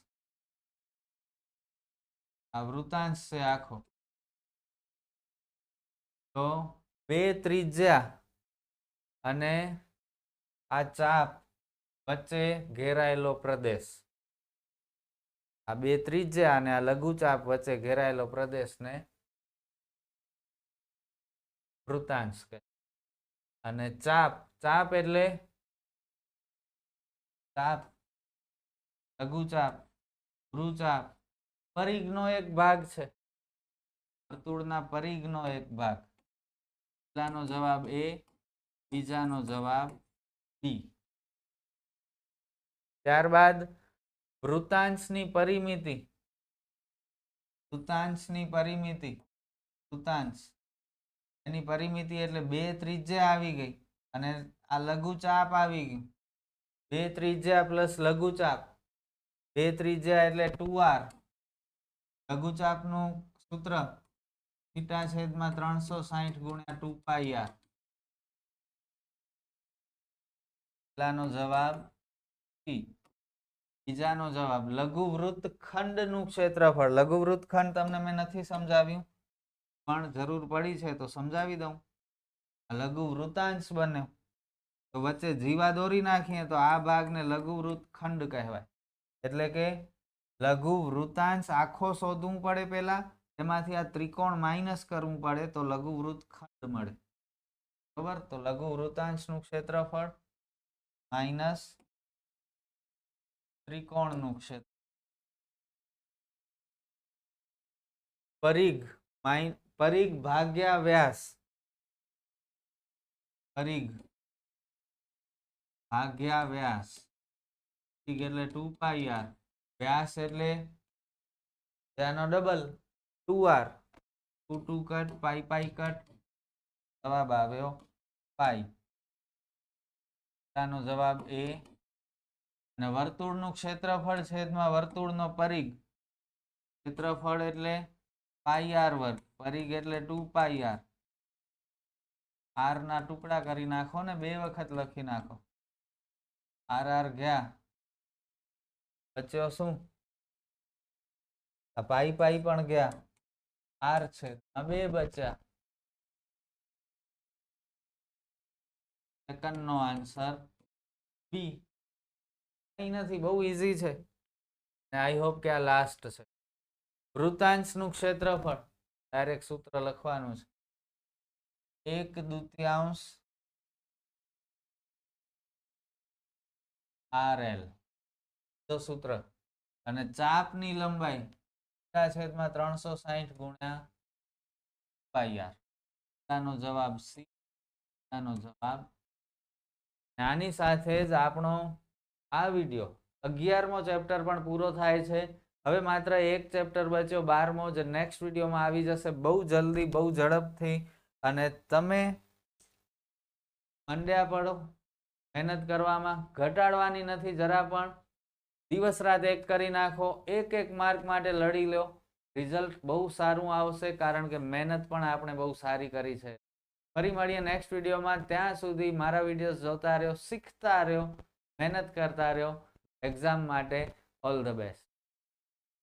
આ વૃત્તાંશ છે આખો. તો 2 ત્રિજ્યા અને આ ચાપ વચ્ચે ઘેરાયેલો પ્રદેશ. આ બે ત્રિજ્યા અને આ લઘુચાપ વચ્ચે ઘેરાયેલો પ્રદેશને વૃત્તાંશ કહે. અને ચાપ, ચાપ એટલે ચાપ, લઘુચાપ, વૃચાપ પરિઘનો એક ભાગ છે, વર્તુળના પરિઘનો એક ભાગ. પહેલાનો જવાબ એ, બીજાનો જવાબ બી. ત્યારબાદ વૃત્તાંશની પરિમિતિ, વૃત્તાંશની પરિમિતિ, વૃત્તાંશ એની પરિમિતિ એટલે બે ત્રિજ્યા આવી ગઈ અને આ લઘુચાપ આવી ગયું. બે ત્રિજ્યા પ્લસ લઘુચાપ, બે ત્રિજ્યા એટલે 2r. લઘુચાપનું સૂત્ર થીટા છેદમાં 360 ગુણ્યા 2 પાઈ r. પહેલાનો જવાબ સી. બીજાનો જવાબ લઘુ વૃત્તખંડનું ક્ષેત્રફળ. લઘુ વૃત્તખંડ તમને મેં નથી સમજાવ્યું પણ જરૂર પડી છે તો સમજાવી દઉં. લઘુ વૃત્તાંશ બને તો વચ્ચે જીવા દોરી નાખીએ તો આ ભાગને લઘુ વૃત્તખંડ કહેવાય. એટલે કે લઘુ વૃત્તાંશ આખો શોધવું પડે પહેલા, એમાંથી આ ત્રિકોણ માઇનસ કરવું પડે તો લઘુ વૃત્તખંડ મળે. બરાબર, તો લઘુ વૃત્તાંશનું ક્ષેત્રફળ માઇનસ ત્રિકોણનું ક્ષેત્ર. પરિઘ ભાગ્યા વ્યાસ, પરિઘ ભાગ્યા વ્યાસ. પરિઘ એટલે 2 પાઈ r, વ્યાસ એટલે તેનો ડબલ 2r. 2 2 કટ, પાઈ પાઈ કટ, જવાબ આવ્યો પાઈ. તેનો જવાબ એ. અને વર્તુળનું ક્ષેત્રફળ છેદમાં વર્તુળનો પરિઘ. ક્ષેત્રફળ એટલે પાઈ r વર્ગ, પરિઘ એટલે 2 પાઈ r. r ના ટુકડા કરી નાખો ને બે વખત લખી નાખો. r ગયા, બચ્યો શું? આ પાઈ પાઈ પણ ગયા, r છે આ બે બચ્યા. સેકન્ડનો આન્સર બી. કઈ નથી, બહુ ઈઝી છે. આઈ હોપ કે આ લાસ્ટ છે. વૃત્તાંશનું ક્ષેત્રફળ ડાયરેક્ટ સૂત્ર લખવાનું છે, 1/2 RL તો સૂત્ર. અને ચાપની લંબાઈ છેદમાં 360 ગુણ્યા પાઈ r. આનો જવાબ સી. આનો જવાબ. આની સાથે જ આપણો આ વિડિયો 11મો ચેપ્ટર પણ પૂરો થાય છે. હવે માત્ર એક ચેપ્ટર બચ્યો, 12મો, જે નેક્સ્ટ વિડીયોમાં આવી જશે બહુ જલ્દી, બહુ ઝડપથી. અને તમે મંડ્યા પડો મહેનત કરવામાં, ઘટાડવાની નથી જરા પણ. દિવસ રાત એક કરી નાખો, એક એક માર્ક માટે લડી લો, રિઝલ્ટ બહુ સારું આવશે. કારણ કે મહેનત પણ આપણે બહુ સારી કરી છે. ફરી મળીએ નેક્સ્ટ વિડીયોમાં. ત્યાં સુધી મારા વિડીયોઝ જોતા રહ્યો, શીખતા રહ્યો, મહેનત કરતા રહ્યો. એક્ઝામ માટે ઓલ ધ બેસ્ટ.